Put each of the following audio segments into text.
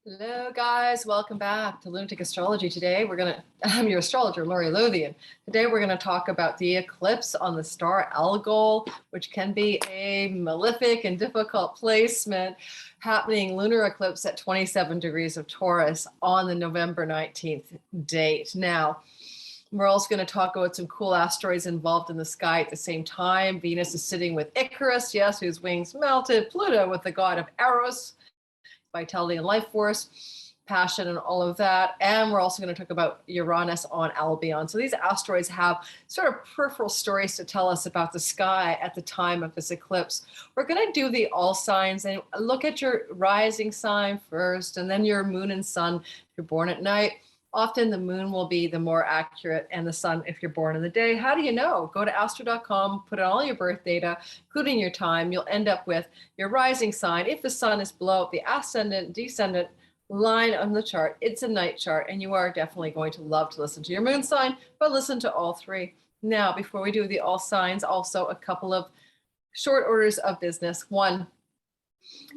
Hello guys, welcome back to Lunatic Astrology. Today I'm your astrologer, Lori Lothian. Today we're gonna talk about the eclipse on the star Algol, which can be a malefic and difficult placement, happening lunar eclipse at 27 degrees of Taurus on the November 19th date. Now, we're also going to talk about some cool asteroids involved in the sky at the same time. Venus is sitting with Icarus, yes, whose wings melted. Pluto with the god of Eros, vitality and life force, passion and all of that. And we're also going to talk about Uranus on Albion. So these asteroids have sort of peripheral stories to tell us about the sky at the time of this eclipse. We're going to do the all signs and look at your rising sign first, and then your moon and sun if you're born at night. Often the moon will be the more accurate and the sun if you're born in the day. How do you know? Go to astro.com, put in all your birth data, including your time. You'll end up with your rising sign. If the sun is below the ascendant, descendant line on the chart, it's a night chart, and you are definitely going to love to listen to your moon sign, but listen to all three. Now, before we do the all signs, also a couple of short orders of business. One,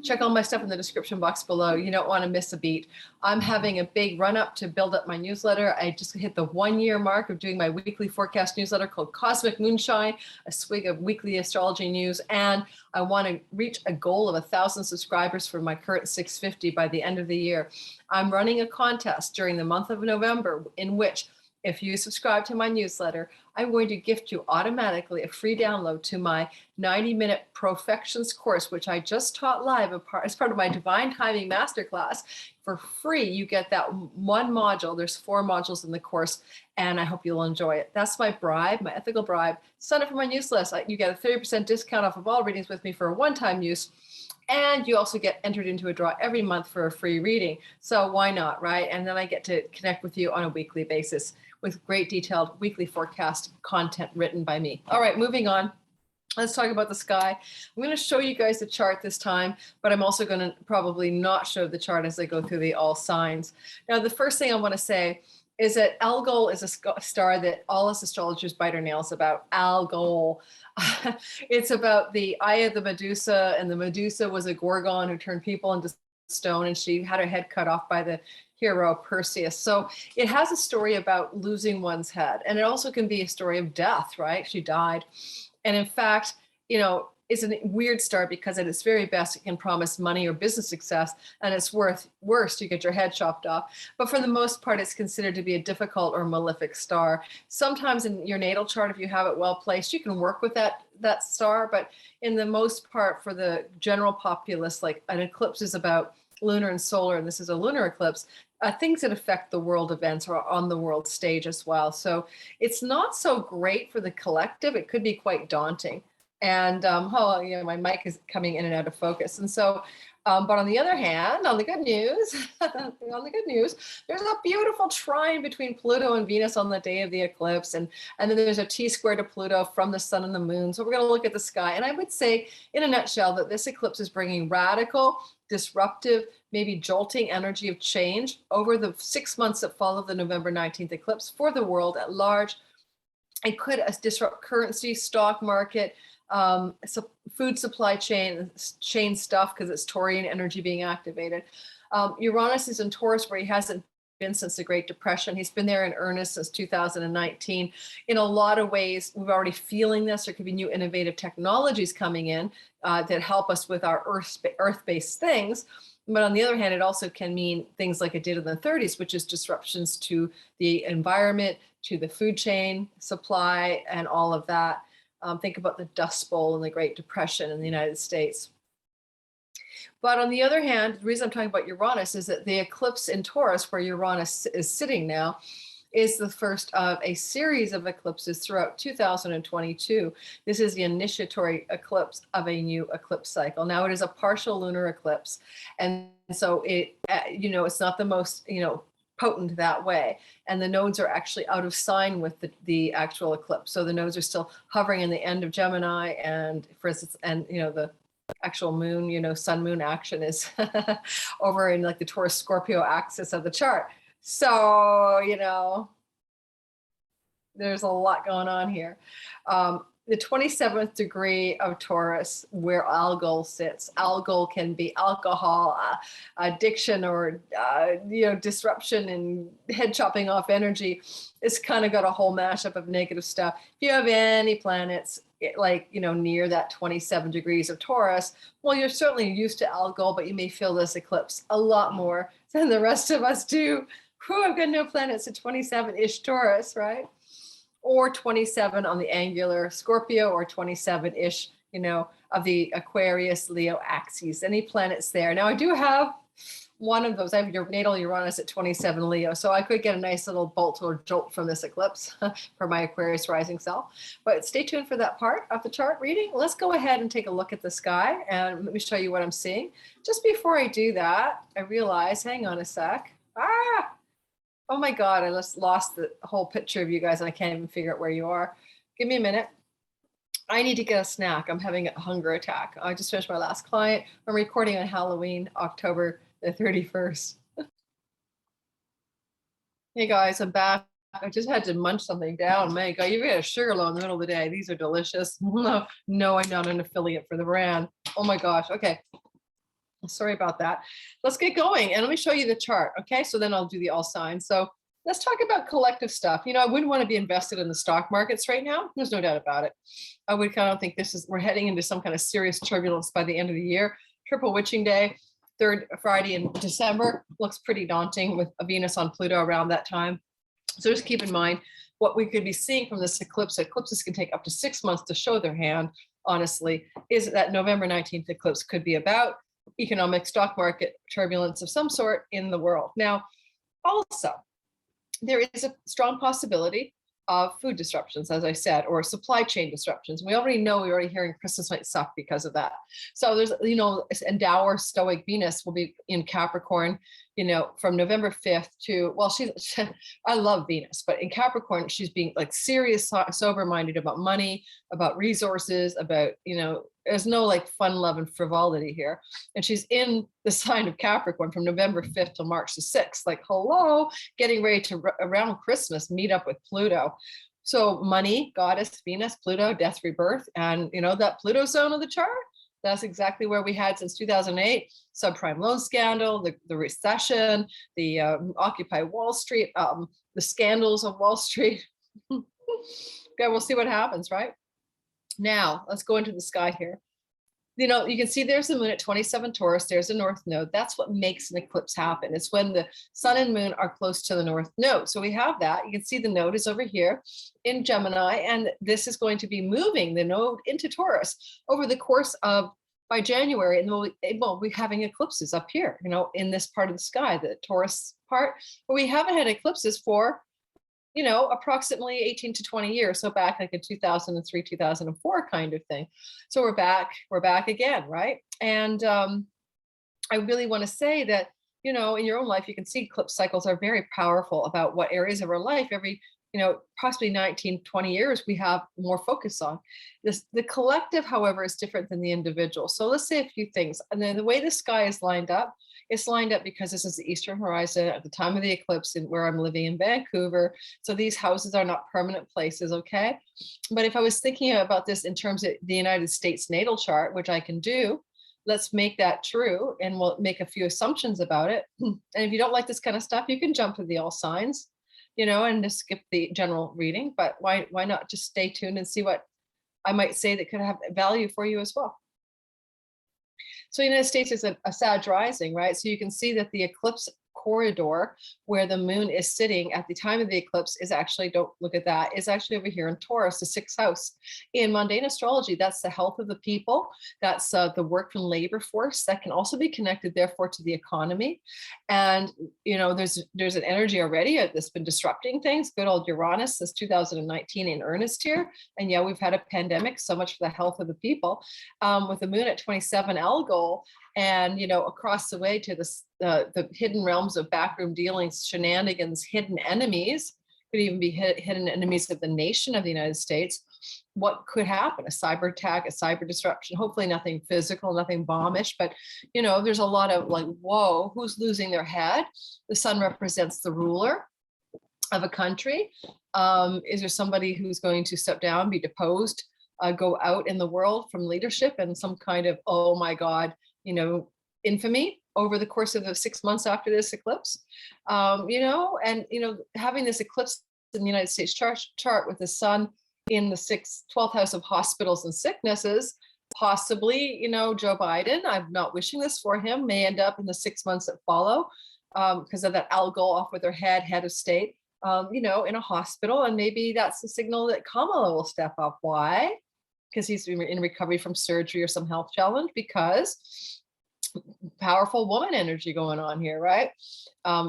check all my stuff in the description box below. You don't want to miss a beat. I'm having a big run up to build up my newsletter. I just hit the 1-year mark of doing my weekly forecast newsletter called Cosmic Moonshine, a swig of weekly astrology news. And I want to reach a goal of 1,000 subscribers for my current 650 by the end of the year. I'm running a contest during the month of November in which, if you subscribe to my newsletter, I'm going to gift you automatically a free download to my 90-minute profections course, which I just taught live as part of my Divine Timing Masterclass. For free, you get that one module. There's 4 modules in the course, and I hope you'll enjoy it. That's my bribe, my ethical bribe. Sign up for my newsletter. You get a 30% discount off of all readings with me for a one-time use. And you also get entered into a draw every month for a free reading. So why not, right? And then I get to connect with you on a weekly basis with great detailed weekly forecast content written by me. All right, moving on. Let's talk about the sky. I'm going to show you guys the chart this time, but I'm also going to probably not show the chart as I go through the all signs. Now, the first thing I want to say is that Algol is a star that all us astrologers bite our nails about. Algol. It's about the eye of the Medusa, and the Medusa was a gorgon who turned people into stone, and she had her head cut off by the hero Perseus. So it has a story about losing one's head, and it also can be a story of death, right? She died. And in fact, it's a weird star because at its very best, it can promise money or business success, and it's worst, you get your head chopped off. But for the most part, it's considered to be a difficult or malefic star. Sometimes in your natal chart, if you have it well placed, you can work with that star. But in the most part, for the general populace, like an eclipse is about lunar and solar, and this is a lunar eclipse, things that affect the world events are on the world stage as well. So it's not so great for the collective. It could be quite daunting. And my mic is coming in and out of focus. And so, but on the other hand, on the good news, there's a beautiful trine between Pluto and Venus on the day of the eclipse. And then there's a T-square to Pluto from the sun and the moon. So we're going to look at the sky. And I would say in a nutshell that this eclipse is bringing radical, disruptive, maybe jolting energy of change over the 6 months that follow the November 19th eclipse for the world at large. It could disrupt currency, stock market, food supply chain stuff because it's Taurian energy being activated. Uranus is in Taurus, where he hasn't been since the Great Depression. He's been there in earnest since 2019. In a lot of ways, we're already feeling this. There could be new innovative technologies coming in that help us with our earth-based things. But on the other hand, it also can mean things like it did in the 30s, which is disruptions to the environment, to the food chain supply, and all of that. Think about the Dust Bowl and the Great Depression in the United States. But on the other hand, the reason I'm talking about Uranus is that the eclipse in Taurus, where Uranus is sitting now, is the first of a series of eclipses throughout 2022. This is the initiatory eclipse of a new eclipse cycle. Now, it is a partial lunar eclipse. And so it's not the most, potent that way. And the nodes are actually out of sign with the actual eclipse. So the nodes are still hovering in the end of Gemini, and for instance, the actual moon, sun moon action is over in like the Taurus Scorpio axis of the chart. So, there's a lot going on here. the 27th degree of Taurus, where Algol sits. Algol can be alcohol, addiction, or disruption and head chopping off energy. It's kind of got a whole mashup of negative stuff. If you have any planets near that 27 degrees of Taurus, well, you're certainly used to Algol, but you may feel this eclipse a lot more than the rest of us do. Whew, I've got no planets at 27-ish Taurus, right? Or 27 on the angular Scorpio, or 27-ish, of the Aquarius Leo axes. Any planets there? Now I do have one of those. I have your natal Uranus at 27 Leo, so I could get a nice little bolt or jolt from this eclipse for my Aquarius rising self. But stay tuned for that part of the chart reading. Let's go ahead and take a look at the sky, and let me show you what I'm seeing. Just before I do that, I realize, hang on a sec. Oh my God, I just lost the whole picture of you guys and I can't even figure out where you are. Give me a minute. I need to get a snack. I'm having a hunger attack. I just finished my last client. I'm recording on Halloween, October the 31st. Hey guys, I'm back. I just had to munch something down. My God, you get a sugar low in the middle of the day. These are delicious. No, I'm not an affiliate for the brand. Oh my gosh. Okay. Sorry about that. Let's get going. And let me show you the chart. Okay. So then I'll do the all signs. So let's talk about collective stuff. I wouldn't want to be invested in the stock markets right now. There's no doubt about it. I would kind of think we're heading into some kind of serious turbulence by the end of the year. Triple witching day, third Friday in December looks pretty daunting with a Venus on Pluto around that time. So just keep in mind what we could be seeing from this eclipse. Eclipses can take up to 6 months to show their hand, honestly, is that November 19th eclipse could be about economic stock market turbulence of some sort in the world. Now, also, there is a strong possibility of food disruptions, as I said, or supply chain disruptions. We're already hearing Christmas might suck because of that. So there's, and dour stoic Venus will be in Capricorn, from November 5th to, well, I love Venus, but in Capricorn, she's being like serious, sober-minded about money, about resources, about, there's no like fun, love, and frivolity here. And she's in the sign of Capricorn from November 5th till March the 6th, like, hello, getting ready to, around Christmas, meet up with Pluto. So money, goddess, Venus, Pluto, death, rebirth, and that Pluto zone of the chart, that's exactly where we had since 2008, subprime loan scandal, the recession, the Occupy Wall Street, the scandals of Wall Street. Okay, we'll see what happens, right? Now, let's go into the sky here. You can see there's the moon at 27 Taurus, there's a north node. That's what makes an eclipse happen. It's when the sun and moon are close to the north node. So we have that. You can see the node is over here in Gemini, and this is going to be moving the node into Taurus over the course of, by January, and we'll be having eclipses up here, in this part of the sky, the Taurus part, but we haven't had eclipses for approximately 18 to 20 years. So back like in 2003, 2004 kind of thing. So we're back again, right? And I really want to say that, in your own life, you can see eclipse cycles are very powerful about what areas of our life every, possibly 19, 20 years, we have more focus on. The collective, however, is different than the individual. So let's say a few things. And then the way the sky is lined up, it's lined up because this is the eastern horizon at the time of the eclipse and where I'm living in Vancouver. So these houses are not permanent places, okay? But if I was thinking about this in terms of the United States natal chart, which I can do, let's make that true and we'll make a few assumptions about it. And if you don't like this kind of stuff, you can jump to the all signs, and just skip the general reading. But why not just stay tuned and see what I might say that could have value for you as well. So the United States is a Sag rising, right? So you can see that the eclipse corridor where the moon is sitting at the time of the eclipse is actually, don't look at that, is actually over here in Taurus, the 6th house. In mundane astrology, that's the health of the people. That's the work and labor force that can also be connected, therefore, to the economy. And, there's an energy already that's been disrupting things. Good old Uranus since 2019 in earnest here. And yeah, we've had a pandemic, so much for the health of the people. With the moon at 27 Algol, and across the way to the hidden realms of backroom dealings, shenanigans, hidden enemies, could even be hidden enemies of the nation of the United States. What could happen? A cyber attack, a cyber disruption, hopefully nothing physical, nothing bombish, but there's a lot of like, whoa, who's losing their head? The sun represents the ruler of a country. Is there somebody who's going to step down, be deposed? go out in the world from leadership and some kind of, oh my God, infamy over the course of the 6 months after this eclipse. Having this eclipse in the United States chart with the sun in the 12th house of hospitals and sicknesses, possibly, Joe Biden, I'm not wishing this for him, may end up in the 6 months that follow because of that Algol off with her head of state, in a hospital. And maybe that's the signal that Kamala will step up. Why? Because he's in recovery from surgery or some health challenge, because powerful woman energy going on here, right?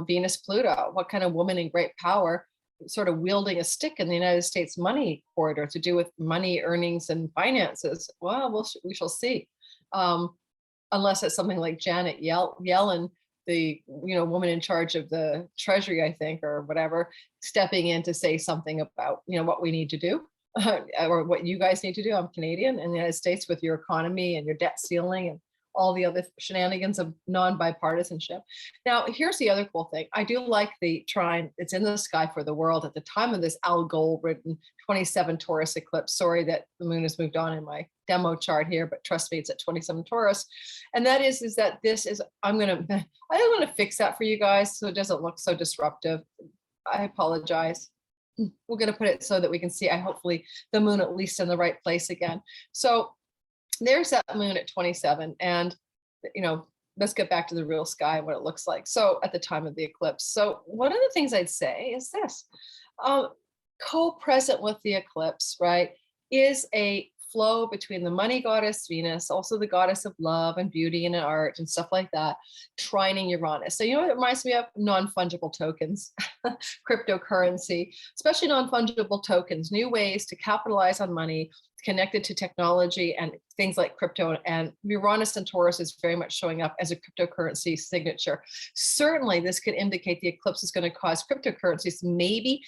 Venus, Pluto, what kind of woman in great power, sort of wielding a stick in the United States money corridor to do with money, earnings, and finances? Well, we shall see. Unless it's something like Janet Yellen, the woman in charge of the Treasury, I think, or whatever, stepping in to say something about what we need to do. Or what you guys need to do. I'm Canadian in the United States with your economy and your debt ceiling and all the other shenanigans of non-bipartisanship. Now, here's the other cool thing. I do like the trine. It's in the sky for the world at the time of this Algol written 27 Taurus eclipse. Sorry that the moon has moved on in my demo chart here, but trust me, it's at 27 Taurus. And that is that this is, I don't want to fix that for you guys so it doesn't look so disruptive. I apologize. We're going to put it so that we can see, hopefully, the moon at least in the right place again. So there's that moon at 27. And, let's get back to the real sky, what it looks like. So at the time of the eclipse. So one of the things I'd say is this, co-present with the eclipse, right, is a flow between the money goddess Venus, also the goddess of love and beauty and art and stuff like that, trining Uranus. So what it reminds me of? Non-fungible tokens, cryptocurrency, especially non-fungible tokens, new ways to capitalize on money connected to technology and things like crypto. And Uranus and Taurus is very much showing up as a cryptocurrency signature. Certainly this could indicate the eclipse is going to cause cryptocurrencies maybe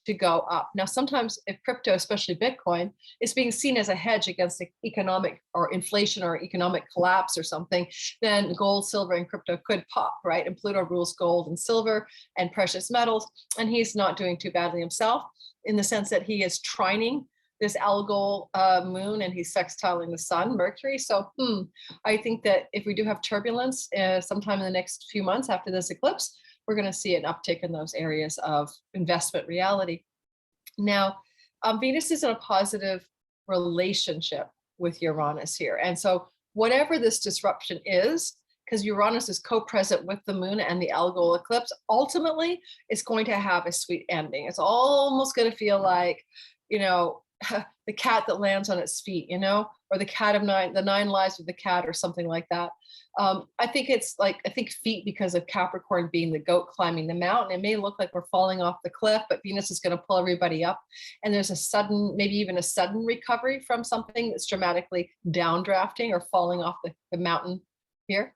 to go up. Now, sometimes if crypto, especially Bitcoin, is being seen as a hedge against economic or inflation or economic collapse or something, then gold, silver, and crypto could pop, right? And Pluto rules gold and silver and precious metals. And he's not doing too badly himself in the sense that he is trining this Algol moon and he's sextiling the sun, Mercury. So I think that if we do have turbulence sometime in the next few months after this eclipse, we're going to see an uptick in those areas of investment reality. Now, Venus is in a positive relationship with Uranus here. And so whatever this disruption is, because Uranus is co-present with the moon and the Algol eclipse, ultimately it's going to have a sweet ending. It's almost going to feel like, the cat that lands on its feet, or the 9 lives of the cat or something like that. I think feet because of Capricorn being the goat climbing the mountain. It may look like we're falling off the cliff, but Venus is going to pull everybody up. And there's maybe even a sudden recovery from something that's dramatically downdrafting or falling off the mountain here.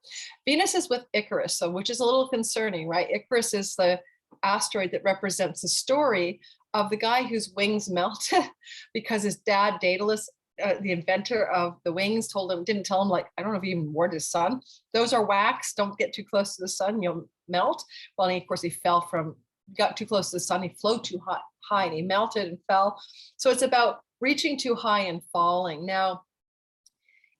Venus is with Icarus, which is a little concerning, right? Icarus is the asteroid that represents the story of the guy whose wings melted because his dad, Daedalus, the inventor of the wings, didn't tell him, like, I don't know if he even warned his son, those are wax, don't get too close to the sun, you'll melt. Well, and of course he got too close to the sun, he flew too high and he melted and fell. So it's about reaching too high and falling. Now,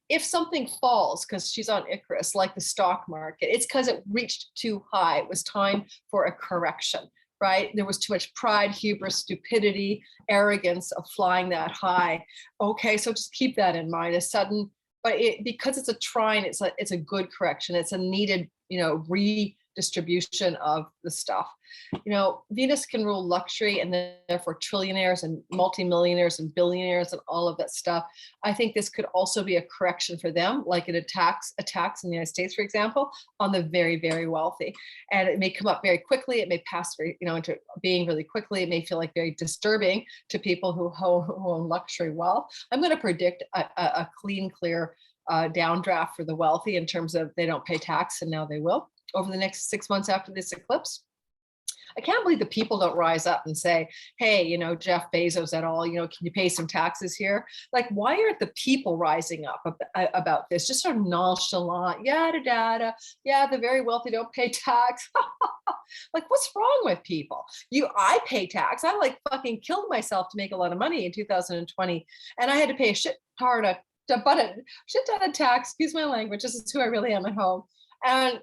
if something falls, because she's on Icarus, like the stock market, it's because it reached too high. It was time for a correction. Right? There was too much pride, hubris, stupidity, arrogance of flying that high. Okay, so just keep that in mind. Because it's a trine, it's a good correction. It's a needed, redistribution of the stuff. Venus can rule luxury and therefore trillionaires and multimillionaires and billionaires and all of that stuff. I think this could also be a correction for them, like it attacks in the United States, for example, on the very, very wealthy. And it may come up very quickly. It may pass into being really quickly. It may feel like very disturbing to people who own luxury wealth. I'm going to predict a clean, clear downdraft for the wealthy in terms of they don't pay tax and now they will over the next 6 months after this eclipse. I can't believe the people don't rise up and say, hey, you know, Jeff Bezos et al., you know, can you pay some taxes here? Like, why aren't the people rising up about this? Just sort of nonchalant, yada, yada. Yeah, the very wealthy don't pay tax. Like, what's wrong with people? I pay tax. I like fucking killed myself to make a lot of money in 2020. And I had to pay a shit ton of tax, excuse my language. This is who I really am at home. And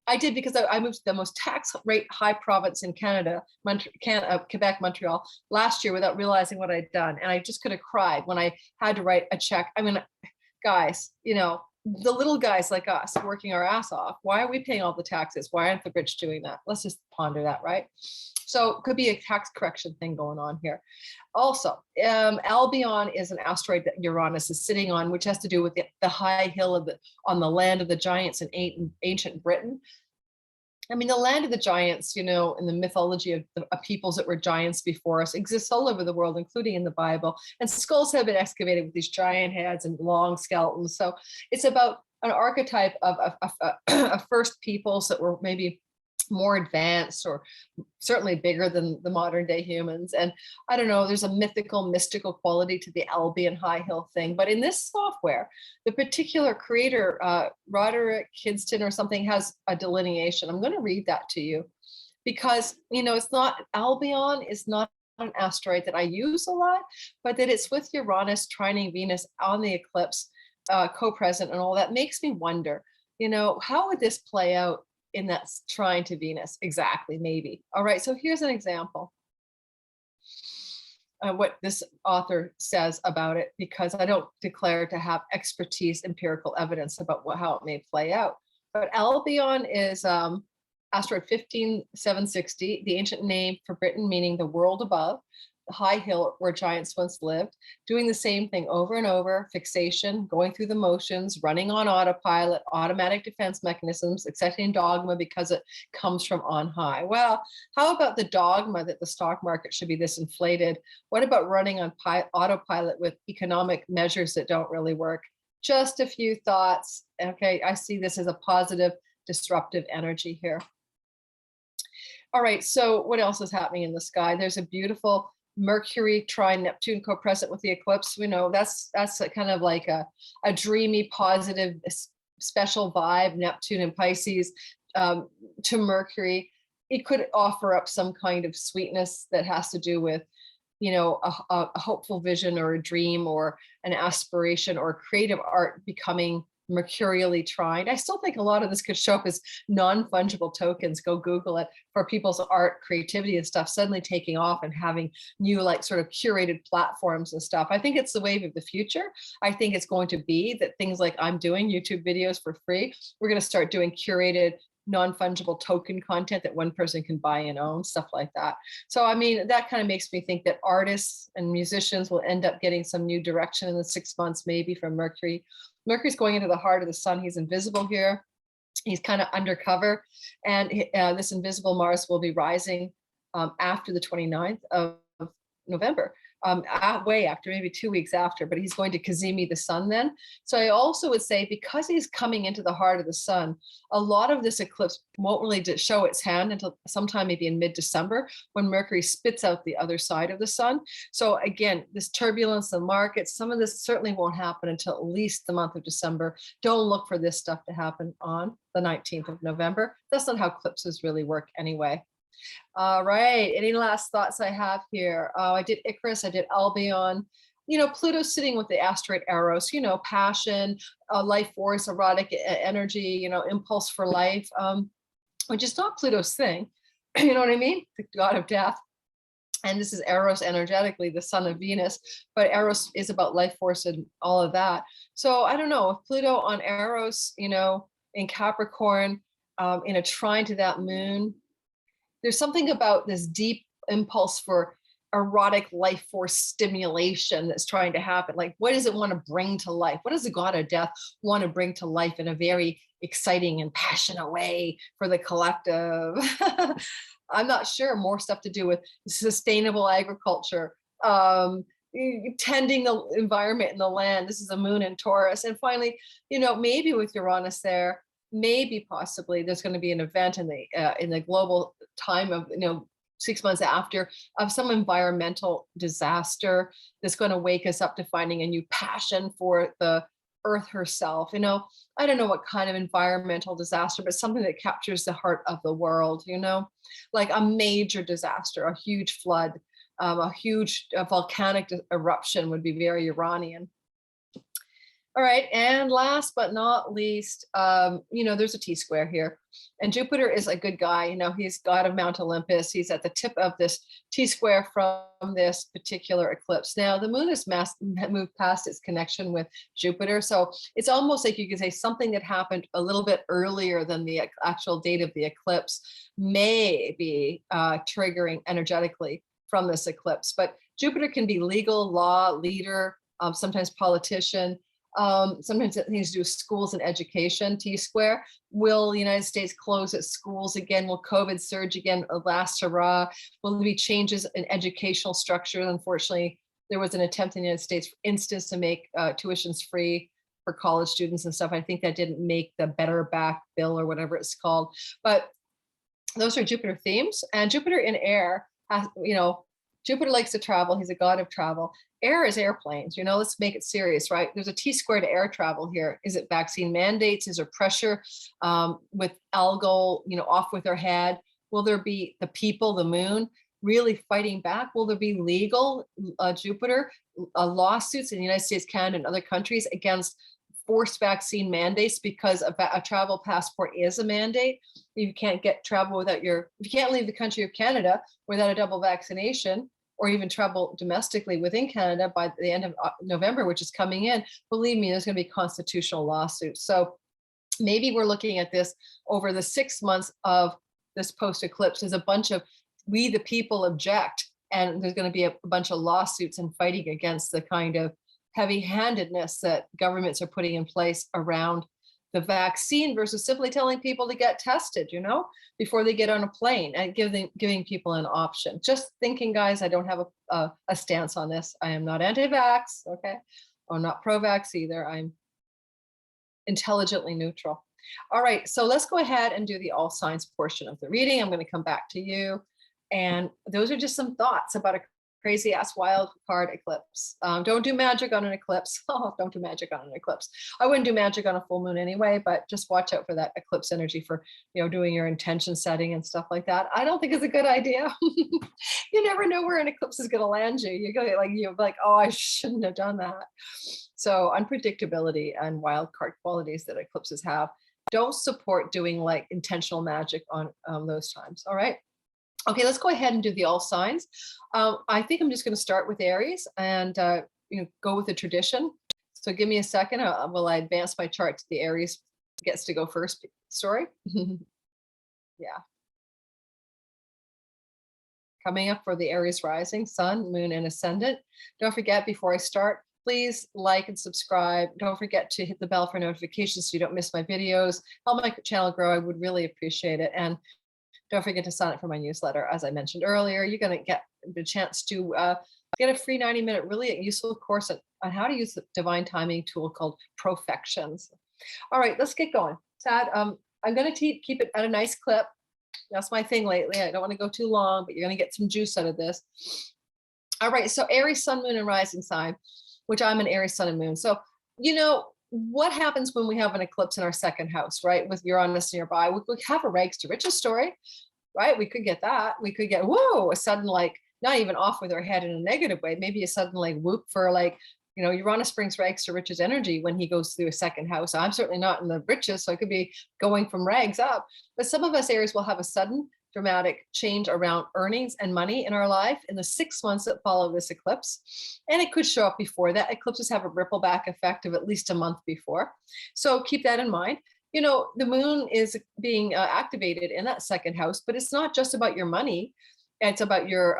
I did because I moved to the most tax rate high province in Canada, Quebec, Montreal, last year without realizing what I'd done. And I just could have cried when I had to write a check. I mean, guys, you know, the little guys like us working our ass off, why are we paying all the taxes? Why aren't the rich doing that? Let's just ponder that, right? So it could be a tax correction thing going on here. Also, Albion is an asteroid that Uranus is sitting on, which has to do with the high hill on the land of the giants in ancient Britain. I mean, the land of the giants, you know, in the mythology of the peoples that were giants before us exists all over the world, including in the Bible. And skulls have been excavated with these giant heads and long skeletons. So it's about an archetype of first peoples that were maybe more advanced or certainly bigger than the modern day humans. And I don't know, there's a mystical quality to the Albion high hill thing. But in this software, the particular creator, Roderick Kidston or something, has a delineation. I'm going to read that to you because, you know, Albion is not an asteroid that I use a lot, but that it's with Uranus trining Venus on the eclipse, co-present and all that makes me wonder, you know, how would this play out in that trine to Venus? Exactly, maybe. All right, so here's an example. What this author says about it, because I don't declare to have expertise, empirical evidence about how it may play out. But Albion is asteroid 15760, the ancient name for Britain, meaning the world above, the high hill where giants once lived, doing the same thing over and over, fixation, going through the motions, running on autopilot, automatic defense mechanisms, accepting dogma because it comes from on high. Well, how about the dogma that the stock market should be this inflated? What about running on autopilot with economic measures that don't really work? Just a few thoughts. Okay, I see this as a positive, disruptive energy here. All right, so what else is happening in the sky? There's a beautiful Mercury trine Neptune co-present with the eclipse. We know that's kind of like a dreamy, positive, special vibe. Neptune and Pisces to Mercury. It could offer up some kind of sweetness that has to do with, you know, a hopeful vision or a dream or an aspiration or creative art becoming mercurially trined. I still think a lot of this could show up as non-fungible tokens. Go Google it, for people's art, creativity and stuff suddenly taking off and having new, like, sort of curated platforms and stuff. I think it's the wave of the future. I think it's going to be that things like I'm doing YouTube videos for free, we're going to start doing curated non-fungible token content that one person can buy and own, stuff like that. So, I mean, that kind of makes me think that artists and musicians will end up getting some new direction in the 6 months, maybe from Mercury. Mercury's going into the heart of the sun. He's invisible here. He's kind of undercover. And this invisible Mars will be rising after the 29th of November. Way after, maybe 2 weeks after, but he's going to Cazimi the sun then. So I also would say, because he's coming into the heart of the sun, a lot of this eclipse won't really show its hand until sometime maybe in mid-December, when Mercury spits out the other side of the sun. So again, this turbulence in the markets, some of this certainly won't happen until at least the month of December. Don't look for this stuff to happen on the 19th of November. That's not how eclipses really work anyway. All right. Any last thoughts I have here? I did Icarus. I did Albion. You know, Pluto's sitting with the asteroid Eros, you know, passion, life force, erotic energy, you know, impulse for life, which is not Pluto's thing. You know what I mean? The god of death. And this is Eros energetically, the son of Venus, but Eros is about life force and all of that. So I don't know, if Pluto on Eros, you know, in Capricorn, in a trine to that moon, there's something about this deep impulse for erotic life force stimulation that's trying to happen. Like, what does it want to bring to life? What does the god of death want to bring to life in a very exciting and passionate way for the collective? I'm not sure. More stuff to do with sustainable agriculture, tending the environment and the land. This is a moon in Taurus. And finally, you know, maybe with Uranus there, maybe possibly there's going to be an event in the global time of 6 months after, of some environmental disaster that's going to wake us up to finding a new passion for the earth herself. I don't know what kind of environmental disaster, but something that captures the heart of the world, like a major disaster, a huge flood, a huge volcanic eruption would be very Uranian. All right, and last but not least, there's a T-square here, and Jupiter is a good guy. He's god of Mount Olympus. He's at the tip of this T-square from this particular eclipse. Now, the moon has moved past its connection with Jupiter, so it's almost like you could say something that happened a little bit earlier than the actual date of the eclipse may be triggering energetically from this eclipse. But Jupiter can be legal, law, leader, sometimes politician. Sometimes it needs to do with schools and education. T-square. Will the United States close its schools again? Will COVID surge again? Last hurrah. Will there be changes in educational structure? Unfortunately, there was an attempt in the United States, for instance, to make tuitions free for college students and stuff. I think that didn't make the Better Back Bill or whatever it's called. But those are Jupiter themes. And Jupiter in air has, Jupiter likes to travel. He's a god of travel. Air is airplanes. Let's make it serious, right? There's a T-square to air travel here. Is it vaccine mandates? Is there pressure with Algol, off with their head? Will there be the people, the moon, really fighting back? Will there be legal Jupiter lawsuits in the United States, Canada, and other countries against forced vaccine mandates because a travel passport is a mandate? You can't get travel without if you can't leave the country of Canada without a double vaccination, or even travel domestically within Canada by the end of November, which is coming in, believe me, there's going to be constitutional lawsuits. So maybe we're looking at this over the 6 months of this post-eclipse. There's a bunch of we the people object, and there's going to be a bunch of lawsuits and fighting against the kind of heavy-handedness that governments are putting in place around the vaccine versus simply telling people to get tested, before they get on a plane, and giving people an option. Just thinking, guys, I don't have a stance on this. I am not anti-vax, okay? Or not pro-vax either. I'm intelligently neutral. All right, so let's go ahead and do the all signs portion of the reading. I'm going to come back to you. And those are just some thoughts about a crazy ass wild card eclipse. Don't do magic on an eclipse. Oh, don't do magic on an eclipse. I wouldn't do magic on a full moon anyway, but just watch out for that eclipse energy for, doing your intention setting and stuff like that. I don't think it's a good idea. You never know where an eclipse is going to land you. You're like, oh, I shouldn't have done that. So unpredictability and wild card qualities that eclipses have don't support doing like intentional magic on those times. All right. Okay, let's go ahead and do the all signs. I think I'm just going to start with Aries and go with the tradition. So give me a second. Will I advance my chart to the Aries gets to go first story? Yeah. Coming up for the Aries rising, sun, moon, and ascendant. Don't forget, before I start, please like and subscribe. Don't forget to hit the bell for notifications so you don't miss my videos. Help my channel grow. I would really appreciate it. And don't forget to sign up for my newsletter. As I mentioned earlier, you're going to get the chance to get a free 90-minute, really useful course on how to use the divine timing tool called Profections. All right, let's get going. Sad. I'm going to keep it at a nice clip. That's my thing lately. I don't want to go too long, but you're going to get some juice out of this. All right, so Aries, sun, moon, and rising sign, which I'm an Aries, sun, and moon. So, what happens when we have an eclipse in our second house, right? With Uranus nearby, we could have a rags to riches story, right? We could get that. We could get, a sudden, like, not even off with our head in a negative way, maybe a sudden like whoop for like, Uranus brings rags to riches energy when he goes through a second house. I'm certainly not in the riches, so I could be going from rags up. But some of us Aries will have a sudden dramatic change around earnings and money in our life in the 6 months that follow this eclipse. And it could show up before that. Eclipses have a ripple back effect of at least a month before. So keep that in mind. The moon is being activated in that second house, but it's not just about your money. It's about your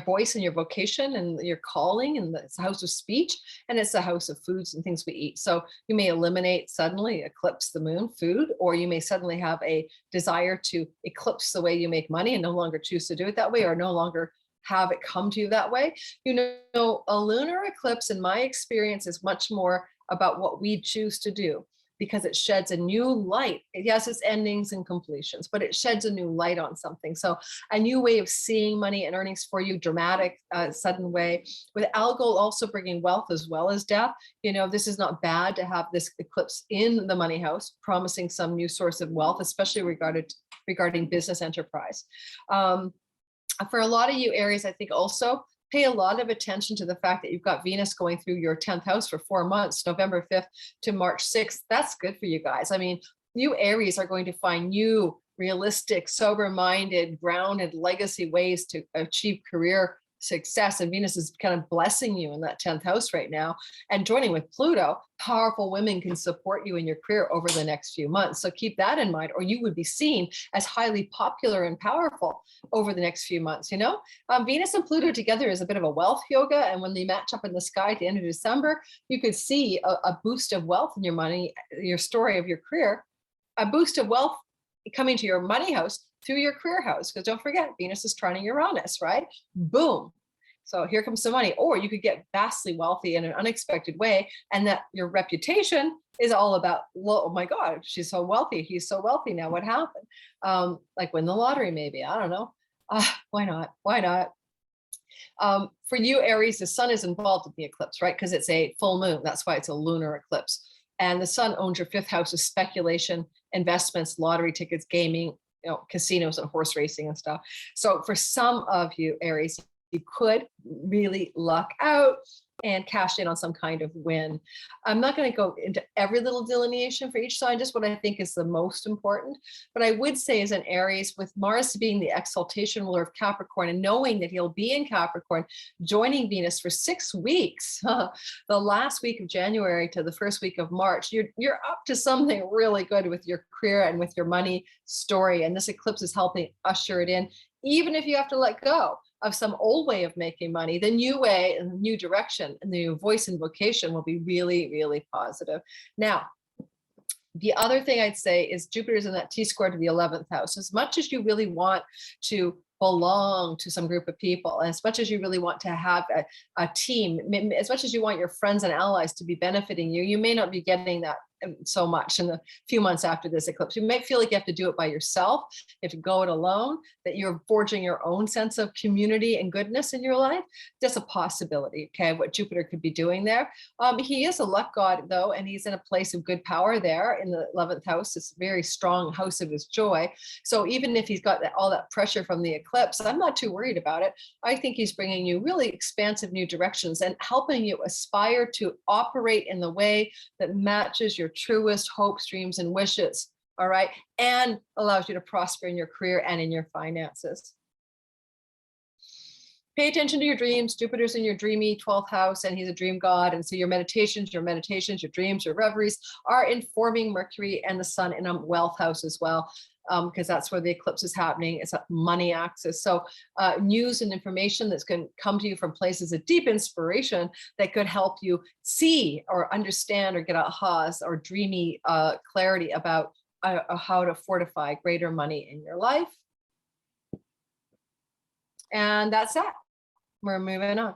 voice and your vocation and your calling, and it's a house of speech, and it's a house of foods and things we eat. So you may eliminate, suddenly eclipse the moon, food, or you may suddenly have a desire to eclipse the way you make money and no longer choose to do it that way, or no longer have it come to you that way. A lunar eclipse, in my experience, is much more about what we choose to do. because it sheds a new light. Yes, it's endings and completions, but it sheds a new light on something. So a new way of seeing money and earnings for you, dramatic, sudden way. With Algol also bringing wealth as well as death. This is not bad to have this eclipse in the money house, promising some new source of wealth, especially regarding business enterprise. For a lot of you Aries, I think also pay a lot of attention to the fact that you've got Venus going through your 10th house for 4 months, November 5th to March 6th. That's good for you guys. I mean, you Aries are going to find new, realistic, sober-minded, grounded legacy ways to achieve career success. And Venus is kind of blessing you in that 10th house right now. And joining with Pluto, powerful women can support you in your career over the next few months. So keep that in mind, or you would be seen as highly popular and powerful over the next few months. Venus and Pluto together is a bit of a wealth yoga. And when they match up in the sky at the end of December, you could see a boost of wealth in your money, your story of your career, a boost of wealth coming to your money house through your career house. Because don't forget, Venus is trining Uranus, right? Boom. So here comes some money. Or you could get vastly wealthy in an unexpected way, and that your reputation is all about, oh my God, she's so wealthy. He's so wealthy now. What happened? Like win the lottery, maybe. I don't know. Why not? Why not? For you, Aries, the sun is involved in the eclipse, right? Because it's a full moon. That's why it's a lunar eclipse. And the sun owns your 5th house of speculation, investments, lottery tickets, gaming, casinos and horse racing and stuff. So for some of you, Aries, you could really luck out and cash in on some kind of win. I'm not going to go into every little delineation for each sign, just what I think is the most important. But I would say as an Aries, with Mars being the exaltation ruler of Capricorn and knowing that he'll be in Capricorn, joining Venus for 6 weeks, the last week of January to the first week of March, you're up to something really good with your career and with your money story. And this eclipse is helping usher it in, even if you have to let go of some old way of making money. The new way and the new direction and the new voice and vocation will be really, really positive. Now, the other thing I'd say is Jupiter's in that T-square to the 11th house. As much as you really want to belong to some group of people, as much as you really want to have a team, as much as you want your friends and allies to be benefiting you, you may not be getting that so much in the few months after this eclipse. You might feel like you have to do it by yourself. You have to go it alone, that you're forging your own sense of community and goodness in your life. That's a possibility, okay, what Jupiter could be doing there. He is a luck god though, and he's in a place of good power there in the 11th house. It's a very strong house of his joy. So even if he's got all that pressure from the eclipse, I'm not too worried about it. I think he's bringing you really expansive new directions and helping you aspire to operate in the way that matches your truest hopes, dreams, and wishes. All right. And allows you to prosper in your career and in your finances. Pay attention to your dreams. Jupiter's in your dreamy 12th house, and he's a dream god. And so your meditations, your dreams, your reveries are informing Mercury and the sun in a wealth house as well, because that's where the eclipse is happening. It's a money axis. So news and information that's going to come to you from places of deep inspiration that could help you see or understand or get ahas or dreamy clarity about how to fortify greater money in your life. And that's that. We're moving on.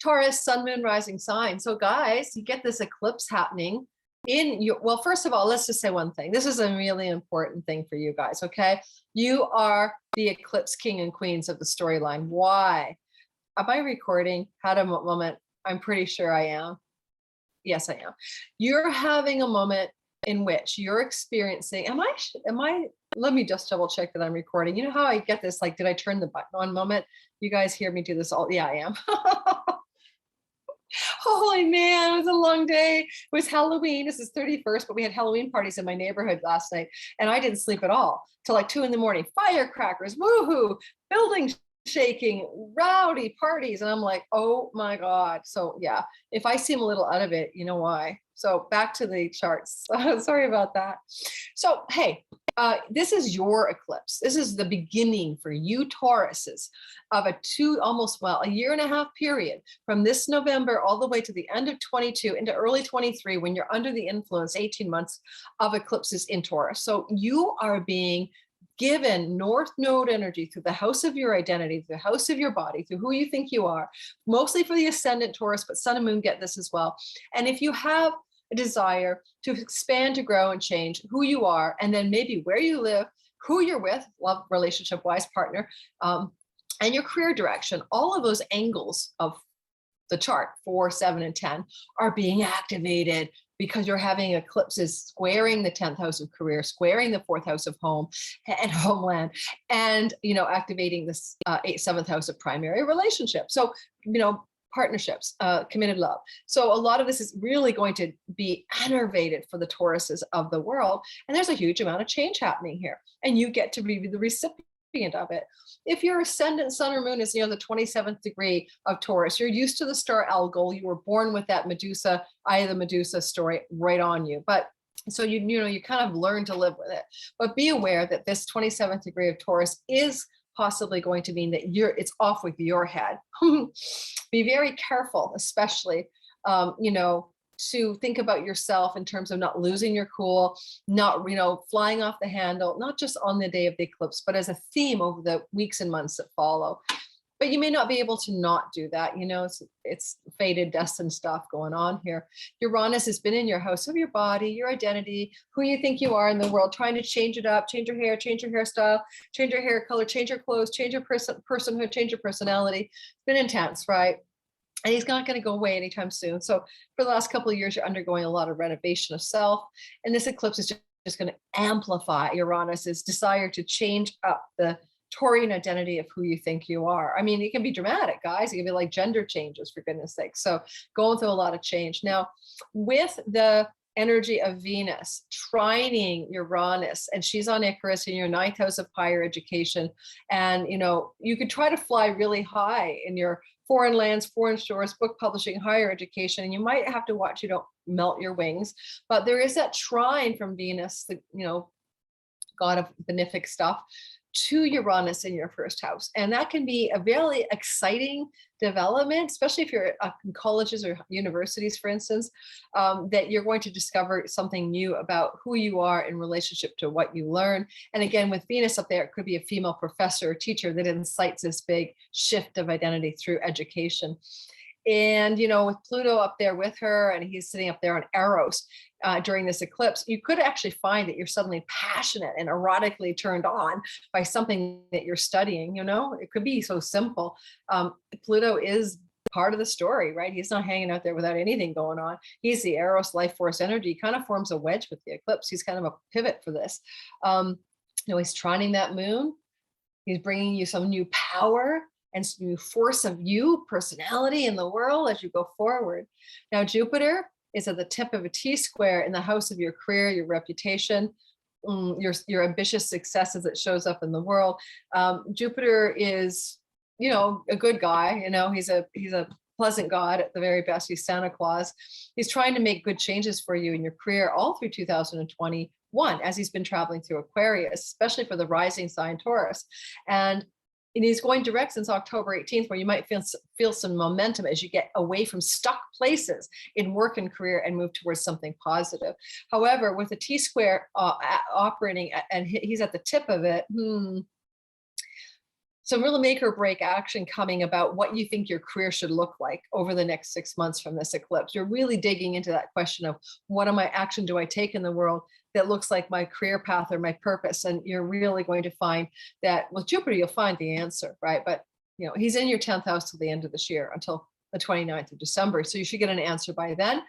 Taurus, sun, moon, rising sign. So guys, you get this eclipse happening in your, well, first of all, let's just say one thing. This is a really important thing for you guys, okay? You are the eclipse king and queens of the storyline. Why? Am I recording? Had a moment. I'm pretty sure I am. Yes, I am. You're having a moment in which you're experiencing, am I, let me just double check that I'm recording. You know how I get this, like, did I turn the button on moment? You guys hear me do this all, yeah, I am. Holy man, it was a long day. It was Halloween. This is 31st, but we had Halloween parties in my neighborhood last night, and I didn't sleep at all till like 2 a.m. Firecrackers, woohoo, building shaking, rowdy parties. And I'm like, oh my God. So yeah, if I seem a little out of it, you know why. So back to the charts. Sorry about that. So, hey, this is your eclipse. This is the beginning for you Tauruses of a year and a half period from this November all the way to the end of 22 into early 23, when you're under the influence, 18 months of eclipses in Taurus. So you are being given North Node energy through the house of your identity, the house of your body, through who you think you are, mostly for the ascendant Taurus, but Sun and Moon get this as well. And if you have a desire to expand, to grow and change who you are, and then maybe where you live, who you're with, love, relationship wise, partner, and your career direction, all of those angles of the chart 4, 7, and 10 are being activated because you're having eclipses squaring the 10th house of career, squaring the 4th house of home and homeland, and activating this 7th house of primary relationship. So partnerships, committed love. So a lot of this is really going to be enervated for the Tauruses of the world. And there's a huge amount of change happening here. And you get to be the recipient of it. If your ascendant Sun or Moon is the 27th degree of Taurus, you're used to the star Algol. You were born with that Medusa, Eye of the Medusa story right on you. But so you kind of learn to live with it. But be aware that this 27th degree of Taurus is possibly going to mean that it's off with your head. Be very careful, especially to think about yourself in terms of not losing your cool, not, flying off the handle, not just on the day of the eclipse, but as a theme over the weeks and months that follow. But you may not be able to not do that. It's fated, destined stuff going on here. Uranus has been in your house of your body, your identity, who you think you are in the world, trying to change it up, change your hair, change your hairstyle, change your hair color, change your clothes, change your personhood, change your personality. It's been intense, right? And he's not going to go away anytime soon. So for the last couple of years, you're undergoing a lot of renovation of self. And this eclipse is just going to amplify Uranus's desire to change up the Taurian identity of who you think you are. I mean, it can be dramatic, guys. It can be like gender changes, for goodness sake. So going through a lot of change. Now, with the energy of Venus trining Uranus, and she's on Icarus in your 9th house of higher education. And, you could try to fly really high in your foreign lands, foreign shores, book publishing, higher education, and you might have to watch you don't melt your wings. But there is that trine from Venus, the god of benefic stuff, to Uranus in your first house. And that can be a very exciting development, especially if you're in colleges or universities, for instance, that you're going to discover something new about who you are in relationship to what you learn. And again, with Venus up there, it could be a female professor or teacher that incites this big shift of identity through education. And, with Pluto up there with her, and he's sitting up there on Eros during this eclipse, you could actually find that you're suddenly passionate and erotically turned on by something that you're studying. It could be so simple. Pluto is part of the story, right? He's not hanging out there without anything going on. He's the Eros life force energy, kind of forms a wedge with the eclipse. He's kind of a pivot for this. He's trining that moon. He's bringing you some new power and some new force of you, personality in the world as you go forward. Now, Jupiter is at the tip of a T-square in the house of your career, your reputation, your ambitious successes that shows up in the world. Jupiter is, a good guy. He's a pleasant god at the very best. He's Santa Claus. He's trying to make good changes for you in your career all through 2021 as he's been traveling through Aquarius, especially for the rising sign Taurus. And he's going direct since October 18th, where you might feel some momentum as you get away from stuck places in work and career and move towards something positive. However, with the T-square operating, and he's at the tip of it, some really make or break action coming about what you think your career should look like over the next 6 months from this eclipse. You're really digging into that question of what action do I take in the world that looks like my career path or my purpose. And you're really going to find that with Jupiter, you'll find the answer, right? But he's in your 10th house till the end of this year, until the 29th of December. So you should get an answer by then.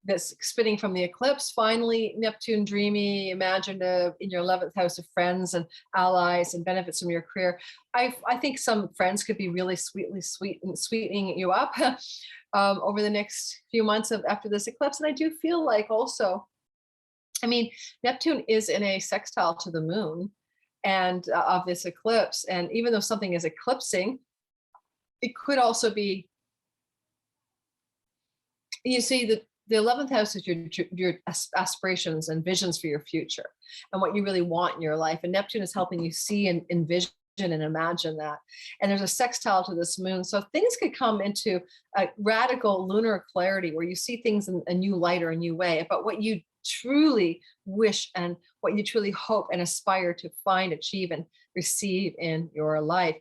That's spinning from the eclipse. Finally, Neptune, dreamy, imaginative, in your 11th house of friends and allies and benefits from your career. I think some friends could be really sweetening you up over the next few months after this eclipse. And I do feel like also, Neptune is in a sextile to the moon and of this eclipse. And even though something is eclipsing, it could also be, you see, the 11th house is your aspirations and visions for your future and what you really want in your life. And Neptune is helping you see and envision and imagine that. And there's a sextile to this moon. So things could come into a radical lunar clarity where you see things in a new light or a new way about what you truly wish and what you truly hope and aspire to find, achieve, and receive in your life.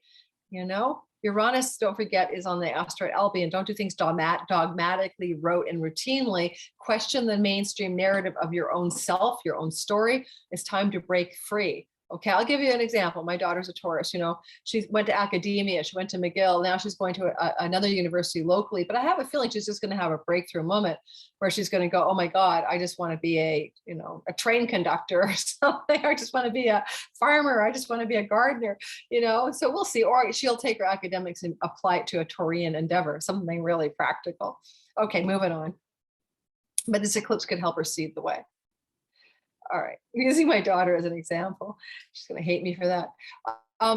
You know, Uranus, don't forget, is on the asteroid Albion. Don't do things dogmatically, rote, and routinely. Question the mainstream narrative of your own self, your own story. It's time to break free. Okay, I'll give you an example. My daughter's a Taurus, you know, she went to academia, she went to McGill, now she's going to another university locally, but I have a feeling she's just going to have a breakthrough moment where she's going to go, oh my God, I just want to be a, you know, a train conductor or something. I just want to be a farmer. I just want to be a gardener, you know, so we'll see. Or she'll take her academics and apply it to a Taurian endeavor, something really practical. Okay, moving on. But this eclipse could help her see the way. All right, using my daughter as an example. She's going to hate me for that.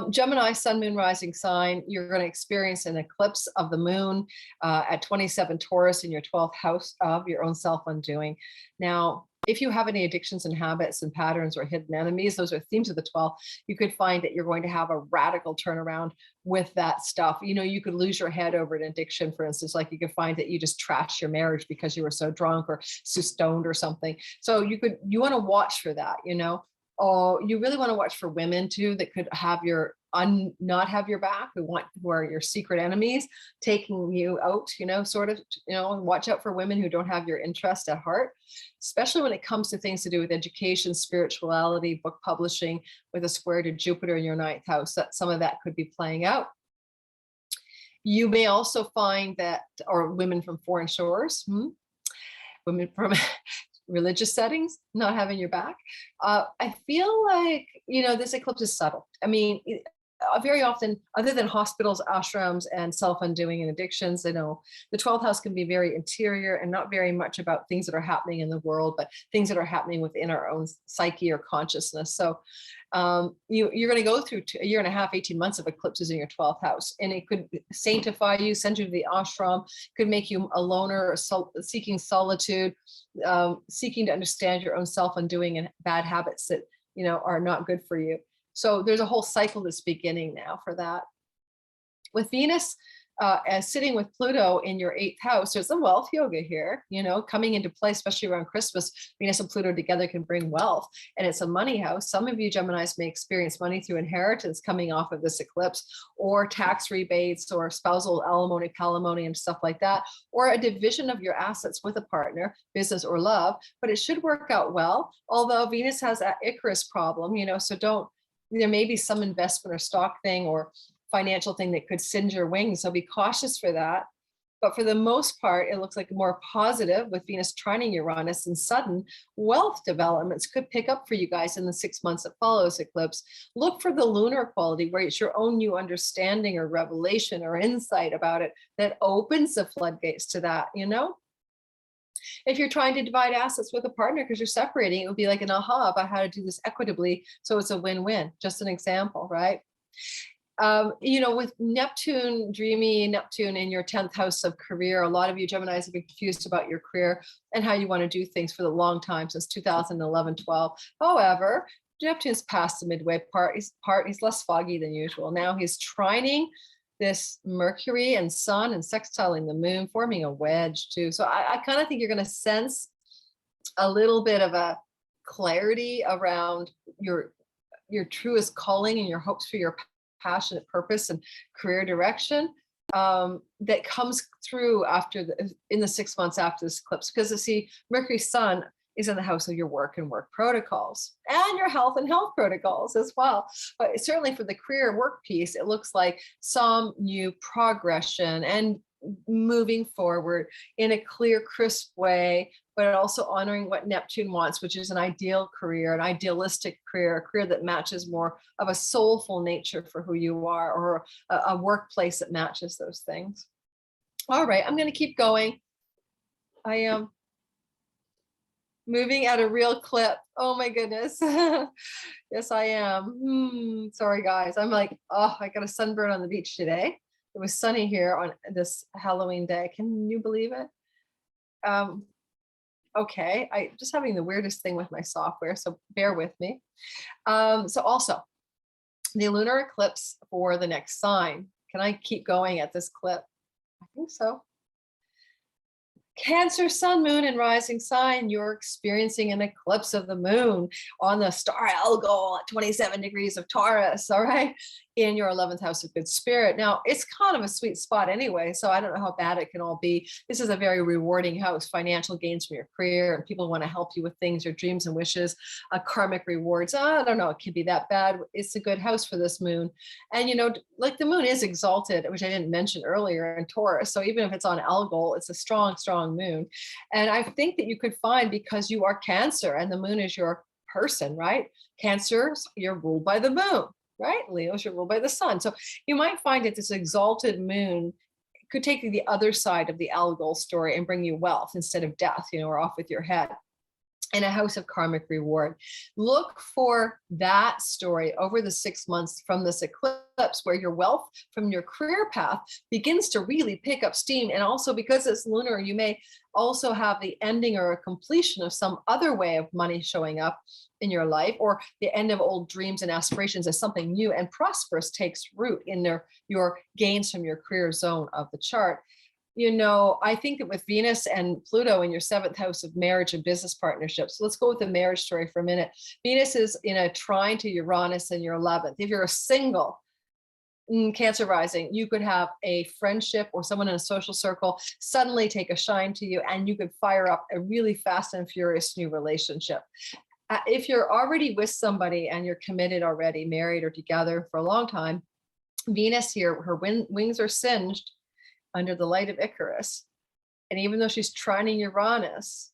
Gemini, sun, moon, rising sign, you're going to experience an eclipse of the moon at 27 Taurus in your 12th house of your own self-undoing. Now, if you have any addictions and habits and patterns or hidden enemies, those are themes of the 12th, you could find that you're going to have a radical turnaround with that stuff. You know, you could lose your head over an addiction, for instance, like you could find that you just trashed your marriage because you were so drunk or so stoned or something. So you want to watch for that, you know. Oh, you really want to watch for women too that could have your not have your back, who are your secret enemies, taking you out, you know, sort of, you know, and watch out for women who don't have your interest at heart, especially when it comes to things to do with education, spirituality, book publishing, with a square to Jupiter in your 9th house. That some of that could be playing out. You may also find that, or women from foreign shores, women from religious settings, not having your back. I feel like, you know, this eclipse is subtle. I mean, very often, other than hospitals, ashrams, and self-undoing and addictions, you know, the 12th house can be very interior and not very much about things that are happening in the world, but things that are happening within our own psyche or consciousness. So you're going to go through a year and a half, 18 months of eclipses in your 12th house, and it could sanctify you, send you to the ashram, could make you a loner, seeking solitude, seeking to understand your own self-undoing and bad habits that, you know, are not good for you. So there's a whole cycle that's beginning now for that. With Venus as sitting with Pluto in your 8th house, there's some wealth yoga here, you know, coming into play, especially around Christmas. Venus and Pluto together can bring wealth, and it's a money house. Some of you Geminis may experience money through inheritance coming off of this eclipse, or tax rebates, or spousal alimony, palimony, and stuff like that, or a division of your assets with a partner, business or love. But it should work out well, although Venus has that Icarus problem, you know, so there may be some investment or stock thing or financial thing that could singe your wings. So be cautious for that. But for the most part, it looks like more positive with Venus trining Uranus, and sudden wealth developments could pick up for you guys in the 6 months that follows eclipse. Look for the lunar quality where it's your own new understanding or revelation or insight about it that opens the floodgates to that, you know? If you're trying to divide assets with a partner because you're separating, it would be like an aha about how to do this equitably. So it's a win-win, just an example, right? You know, with Neptune, dreamy Neptune in your 10th house of career, a lot of you Geminis have been confused about your career and how you want to do things for the long time, since 2011, 12. However, Neptune's past the midway part. He's less foggy than usual. Now he's trining this Mercury and Sun and sextiling the moon, forming a wedge too. So I kind of think you're going to sense a little bit of a clarity around your truest calling and your hopes for your passionate purpose and career direction that comes through in the 6 months after this eclipse. Because see, Mercury Sun is in the house of your work and work protocols and your health and health protocols as well. But certainly for the career work piece, it looks like some new progression and moving forward in a clear, crisp way, but also honoring what Neptune wants, which is an ideal career, an idealistic career, a career that matches more of a soulful nature for who you are, or a workplace that matches those things. All right, I'm going to keep going. I am moving at a real clip. Oh my goodness. Yes, I am. Sorry, guys. I'm like, oh, I got a sunburn on the beach today. It was sunny here on this Halloween day. Can you believe it? Okay, I just having the weirdest thing with my software, so bear with me. So also, the lunar eclipse for the next sign. Can I keep going at this clip? I think so. Cancer, sun, moon, and rising sign, you're experiencing an eclipse of the moon on the star Algol at 27 degrees of Taurus, all right, in your 11th house of good spirit. Now, it's kind of a sweet spot anyway, so I don't know how bad it can all be. This is a very rewarding house, financial gains from your career, and people want to help you with things, your dreams and wishes, karmic rewards. I don't know, it can be that bad. It's a good house for this moon. And, you know, like the moon is exalted, which I didn't mention earlier, in Taurus. So even if it's on Algol, it's a strong, strong moon. And I think that you could find, because you are Cancer and the moon is your person, right? Cancers, you're ruled by the moon, right? Leos, you're ruled by the sun. So you might find that this exalted moon could take you the other side of the Algol story and bring you wealth instead of death, you know, or off with your head. In a house of karmic reward. Look for that story over the 6 months from this eclipse, where your wealth from your career path begins to really pick up steam. And also, because it's lunar, you may also have the ending or a completion of some other way of money showing up in your life, or the end of old dreams and aspirations as something new and prosperous takes root in your gains from your career zone of the chart. You know, I think that with Venus and Pluto in your 7th house of marriage and business partnerships, so let's go with the marriage story for a minute. Venus is in a trine to Uranus in your 11th. If you're a single Cancer rising, you could have a friendship or someone in a social circle suddenly take a shine to you, and you could fire up a really fast and furious new relationship. If you're already with somebody and you're committed already, married or together for a long time, Venus here, her wings are singed under the light of Icarus. And even though she's trining Uranus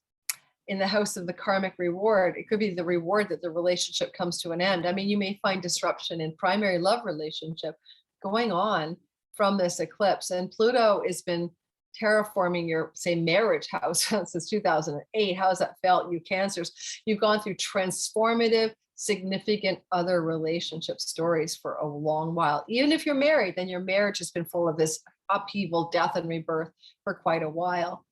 in the house of the karmic reward, it could be the reward that the relationship comes to an end. I mean, you may find disruption in primary love relationship going on from this eclipse. And Pluto has been terraforming your, say, marriage house since 2008. How has that felt, you Cancers? You've gone through transformative, significant other relationship stories for a long while. Even if you're married, then your marriage has been full of this upheaval, death, and rebirth for quite a while.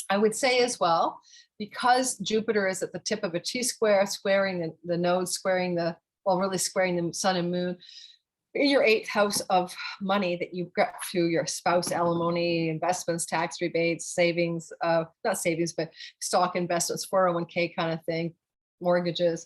I would say as well, because Jupiter is at the tip of a T-square, squaring the nodes, squaring really squaring the sun and moon, in your 8th house of money that you get through your spouse, alimony, investments, tax rebates, savings, not savings, but stock investments, 401k kind of thing, mortgages.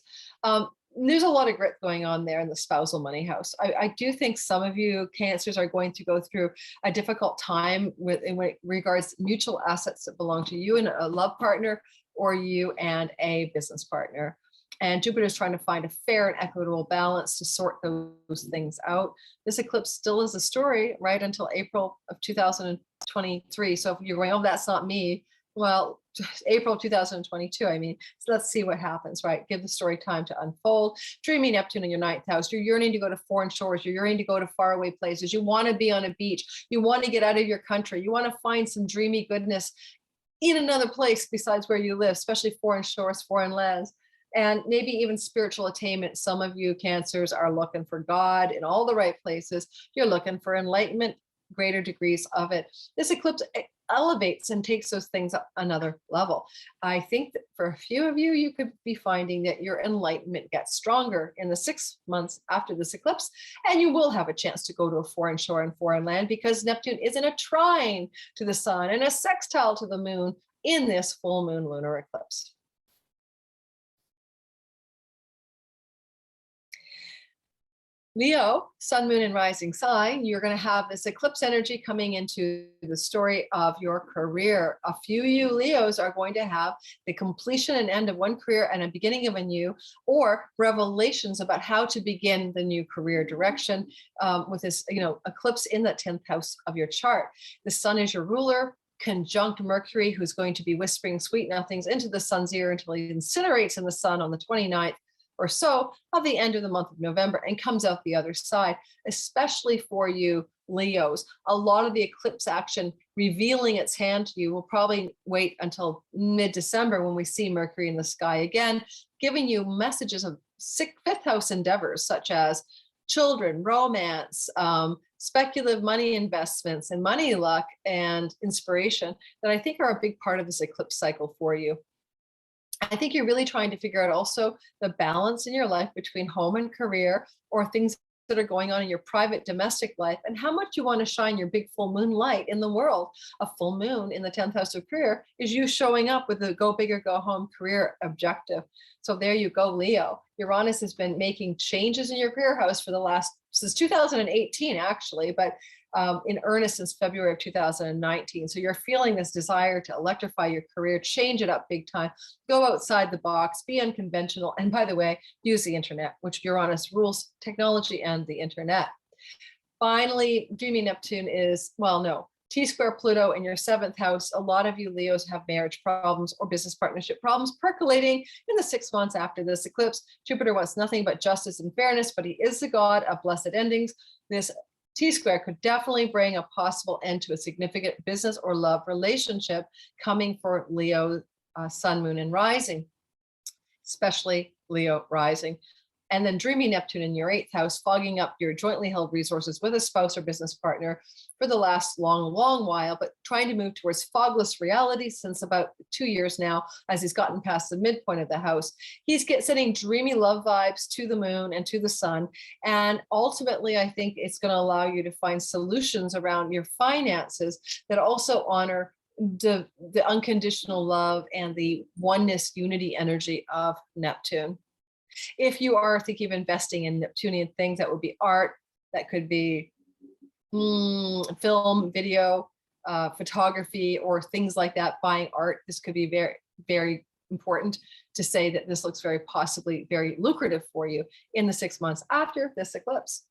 There's a lot of grit going on there in the spousal money house. I do think some of you Cancers are going to go through a difficult time in regards to mutual assets that belong to you and a love partner, or you and a business partner. And Jupiter is trying to find a fair and equitable balance to sort those things out. This eclipse still is a story right until April of 2023. So if you're going, oh, that's not me. Well, April 2022, I mean, so let's see what happens, right? Give the story time to unfold. Dreamy Neptune in your 9th house. You're yearning to go to foreign shores. You're yearning to go to faraway places. You want to be on a beach. You want to get out of your country. You want to find some dreamy goodness in another place besides where you live, especially foreign shores, foreign lands, and maybe even spiritual attainment. Some of you Cancers are looking for God in all the right places. You're looking for enlightenment, greater degrees of it. This eclipse elevates and takes those things up another level. I think that for a few of you, you could be finding that your enlightenment gets stronger in the 6 months after this eclipse, and you will have a chance to go to a foreign shore and foreign land, because Neptune is in a trine to the sun and a sextile to the moon in this full moon lunar eclipse. Leo, sun, moon, and rising sign, you're going to have this eclipse energy coming into the story of your career. A few of you Leos are going to have the completion and end of one career and a beginning of a new, or revelations about how to begin the new career direction with this, eclipse in the 10th house of your chart. The sun is your ruler, conjunct Mercury, who's going to be whispering sweet nothings into the sun's ear until he incinerates in the sun on the 29th or so of the end of the month of November and comes out the other side, especially for you Leos. A lot of the eclipse action revealing its hand to you will probably wait until mid-December when we see Mercury in the sky again, giving you messages of 5th house endeavors such as children, romance, speculative money investments, and money luck and inspiration that I think are a big part of this eclipse cycle for you. I think you're really trying to figure out also the balance in your life between home and career, or things that are going on in your private domestic life, and how much you want to shine your big full moon light in the world. A full moon in the 10th house of career is you showing up with a go big or go home career objective. So there you go, Leo. Uranus has been making changes in your career house for the last, since 2018, actually, but in earnest since February of 2019. So you're feeling this desire to electrify your career, change it up big time, go outside the box, be unconventional. And by the way, use the internet, which Uranus rules technology and the internet. Finally, dreamy Neptune is, well, no, T square Pluto in your 7th house. A lot of you Leos have marriage problems or business partnership problems percolating in the 6 months after this eclipse. Jupiter wants nothing but justice and fairness, but he is the god of blessed endings. This T square could definitely bring a possible end to a significant business or love relationship coming for Leo, sun, moon, and rising, especially Leo rising. And then dreamy Neptune in your 8th house, fogging up your jointly held resources with a spouse or business partner for the last long while, but trying to move towards fogless reality since about 2 years now, as he's gotten past the midpoint of the house. He's sending dreamy love vibes to the moon and to the sun. And ultimately, I think it's going to allow you to find solutions around your finances that also honor the unconditional love and the oneness, unity energy of Neptune. If you are thinking of investing in Neptunian things, that would be art, that could be film, video, photography, or things like that, buying art. This could be very, very important to say that this looks very possibly very lucrative for you in the 6 months after this eclipse.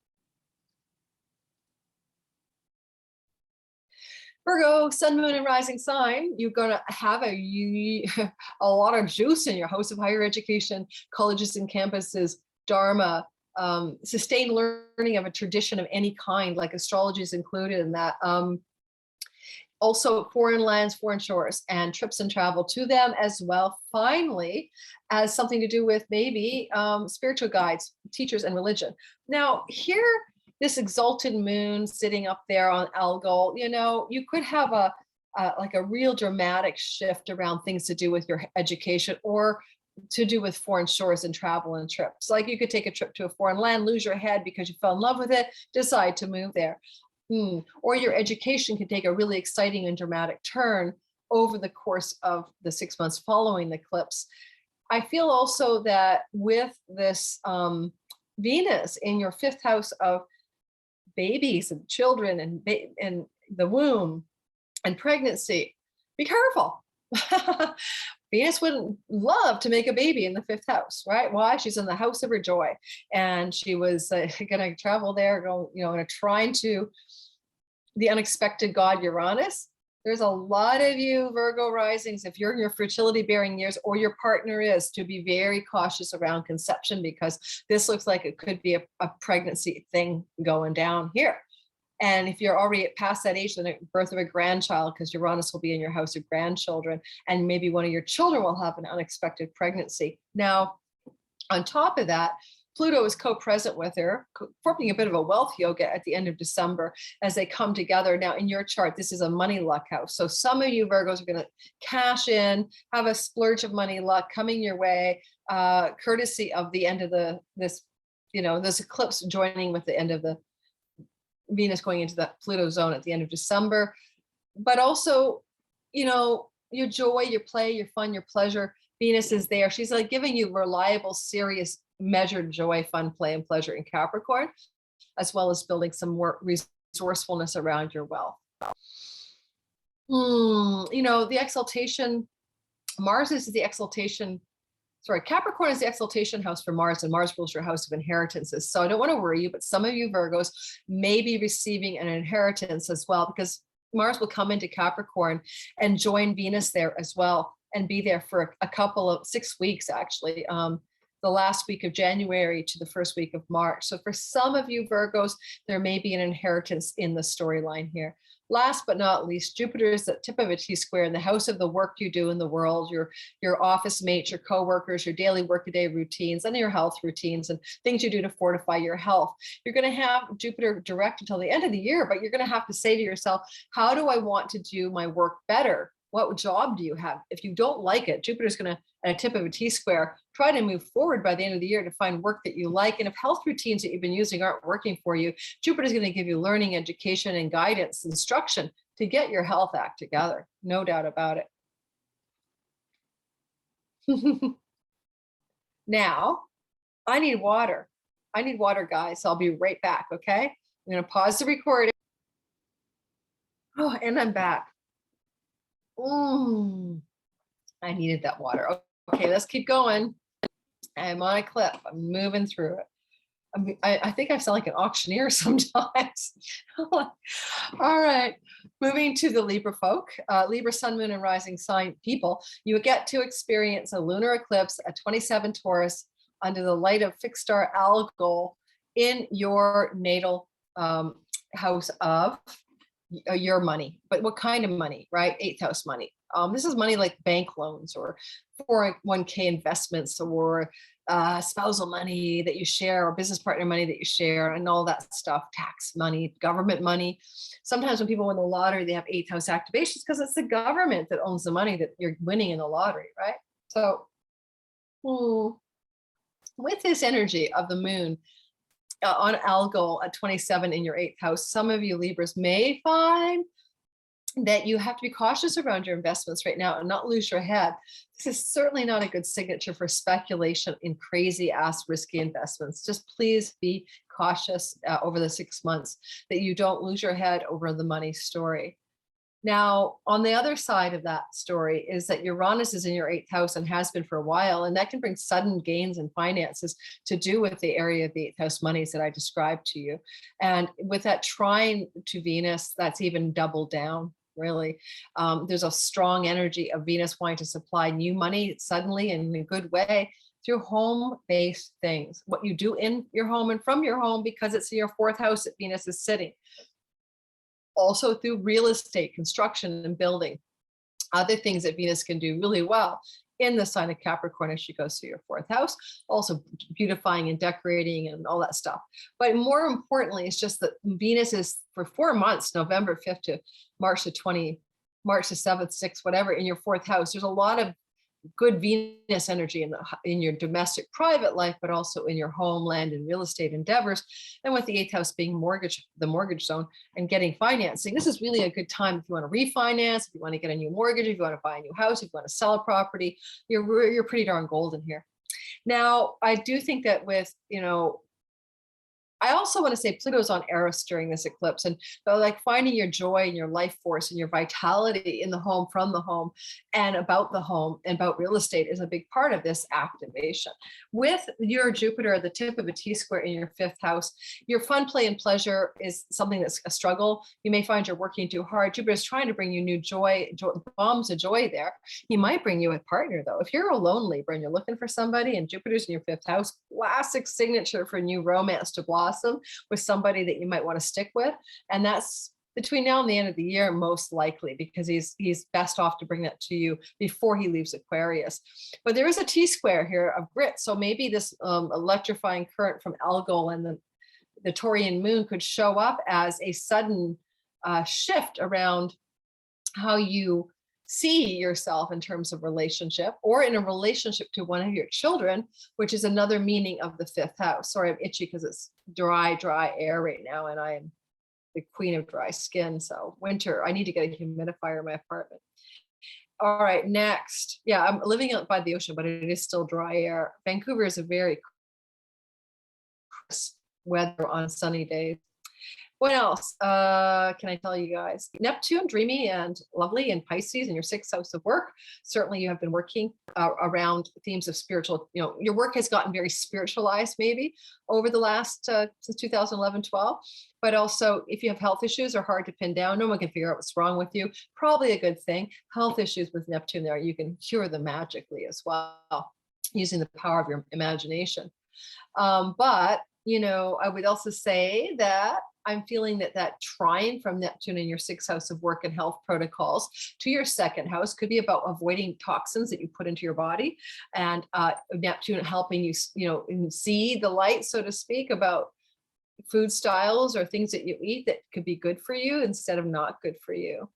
Virgo, sun, moon, and rising sign, you're going to have a lot of juice in your house of higher education, colleges and campuses, dharma, sustained learning of a tradition of any kind, like astrology is included in that. Also foreign lands, foreign shores, and trips and travel to them as well. Finally, as something to do with maybe spiritual guides, teachers, and religion. Now here, this exalted moon sitting up there on Algol, you could have like a real dramatic shift around things to do with your education or to do with foreign shores and travel and trips. Like you could take a trip to a foreign land, lose your head because you fell in love with it, decide to move there. Or your education can take a really exciting and dramatic turn over the course of the 6 months following the eclipse. I feel also that with this Venus in your 5th house of babies and children and the womb and pregnancy, be careful. Venus wouldn't love to make a baby in the 5th house, right? Why? She's in the house of her joy, and she was going to travel there, and trying to the unexpected god Uranus. There's a lot of you Virgo risings, if you're in your fertility bearing years or your partner is, to be very cautious around conception, because this looks like it could be a pregnancy thing going down here. And if you're already past that age, then the birth of a grandchild, because Uranus will be in your house of grandchildren, and maybe one of your children will have an unexpected pregnancy. Now, on top of that, Pluto is co-present with her, forming a bit of a wealth yoga at the end of December as they come together. Now, in your chart, this is a money luck house. So some of you Virgos are going to cash in, have a splurge of money luck coming your way, courtesy of the end of this eclipse joining with the end of the Venus going into that Pluto zone at the end of December. But also, your joy, your play, your fun, your pleasure, Venus is there. She's like giving you reliable, serious, measured joy, fun, play, and pleasure in Capricorn, as well as building some more resourcefulness around your wealth. The exaltation, Capricorn is the exaltation house for Mars, and Mars rules your house of inheritances. So I don't want to worry you, but some of you Virgos may be receiving an inheritance as well, because Mars will come into Capricorn and join Venus there as well, and be there for a couple of 6 weeks, actually. The last week of January to the first week of March. So for some of you Virgos, there may be an inheritance in the storyline here. Last but not least, Jupiter is the tip of a T-square in the house of the work you do in the world, your office mates, your coworkers, your daily workaday routines, and your health routines and things you do to fortify your health. You're going to have Jupiter direct until the end of the year, but you're going to have to say to yourself, how do I want to do my work better What job do you have? If you don't like it, Jupiter's going to, at a tip of a T-square, try to move forward by the end of the year to find work that you like. And if health routines that you've been using aren't working for you, Jupiter's going to give you learning, education, and guidance, instruction to get your health act together. No doubt about it. Now, I need water. I need water, guys. So I'll be right back, okay? I'm going to pause the recording. Oh, and I'm back. I needed that water. Okay, let's keep going. I'm on a clip. I'm moving through it. I think I sound like an auctioneer sometimes. All right, moving to the Libra folk, Libra sun, moon, and rising sign people, you get to experience a lunar eclipse at 27 Taurus under the light of fixed star Algol in your natal house of your money. But what kind of money, right? Eighth house money. This is money like bank loans or 401k investments or spousal money that you share or business partner money that you share and all that stuff, tax money, government money. Sometimes when people win the lottery, they have eighth house activations because it's the government that owns the money that you're winning in the lottery, right? So with this energy of the moon on Algol at 27 in your eighth house, some of you Libras may find that you have to be cautious around your investments right now and not lose your head. This is certainly not a good signature for speculation in crazy ass risky investments. Just please be cautious over the 6 months that you don't lose your head over the money story. Now, on the other side of that story is that Uranus is in your eighth house and has been for a while, and that can bring sudden gains in finances to do with the area of the eighth house monies that I described to you. And with that trine to Venus, that's even doubled down. Really, there's a strong energy of Venus wanting to supply new money suddenly in a good way through home-based things, what you do in your home and from your home, because it's in your fourth house that Venus is sitting. Also through real estate, construction, and building. Other things that Venus can do really well in the sign of Capricorn as she goes through your fourth house, also beautifying and decorating and all that stuff. But more importantly, it's just that Venus is for 4 months, November 5th to March the 7th, 6th, whatever, in your fourth house. There's a lot of good Venus energy in your domestic private life, but also in your homeland and real estate endeavors. And with the eighth house being the mortgage zone and getting financing, this is really a good time if you want to refinance, if you want to get a new mortgage, if you want to buy a new house, if you want to sell a property, you're pretty darn golden here. Now, I do think that with, I also want to say Pluto's on Eros during this eclipse, and like finding your joy and your life force and your vitality in the home, from the home, and about the home and about real estate is a big part of this activation. With your Jupiter at the tip of a T-square in your fifth house, your fun, play, and pleasure is something that's a struggle. You may find you're working too hard. Jupiter is trying to bring you new joy, bombs of joy there. He might bring you a partner though. If you're a lone Libra and you're looking for somebody and Jupiter's in your fifth house, classic signature for new romance to blossom with somebody that you might want to stick with. And that's between now and the end of the year, most likely, because he's best off to bring that to you before he leaves Aquarius. But there is a T-square here of grit. So maybe this electrifying current from Algol and the Taurian moon could show up as a sudden shift around how you see yourself in terms of relationship, or in a relationship to one of your children, which is another meaning of the fifth house. Sorry, I'm itchy because it's dry air right now, and I am the queen of dry skin. So winter, I need to get a humidifier in my apartment. All right, next. Yeah, I'm living out by the ocean, but it is still dry air. Vancouver is a very crisp weather on sunny days. What else can I tell you guys? Neptune, dreamy and lovely in Pisces in your sixth house of work. Certainly you have been working around themes of spiritual, your work has gotten very spiritualized maybe over the last, since 2011, 12. But also if you have health issues are hard to pin down, no one can figure out what's wrong with you. Probably a good thing. Health issues with Neptune there, you can cure them magically as well, using the power of your imagination. But, I would also say that I'm feeling that trine from Neptune in your sixth house of work and health protocols to your second house could be about avoiding toxins that you put into your body, and Neptune helping you, see the light, so to speak, about food styles or things that you eat that could be good for you instead of not good for you.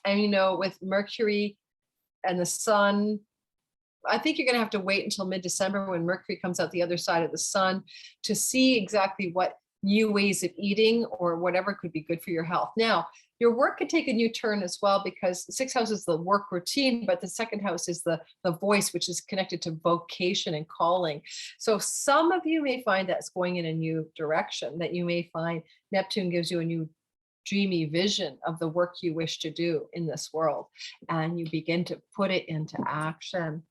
And, with Mercury and the sun, I think you're going to have to wait until mid-December when Mercury comes out the other side of the sun to see exactly what new ways of eating or whatever could be good for your health. Now, your work could take a new turn as well, because the sixth house is the work routine, but the second house is the voice, which is connected to vocation and calling. So some of you may find that's going in a new direction, that you may find Neptune gives you a new dreamy vision of the work you wish to do in this world, and you begin to put it into action.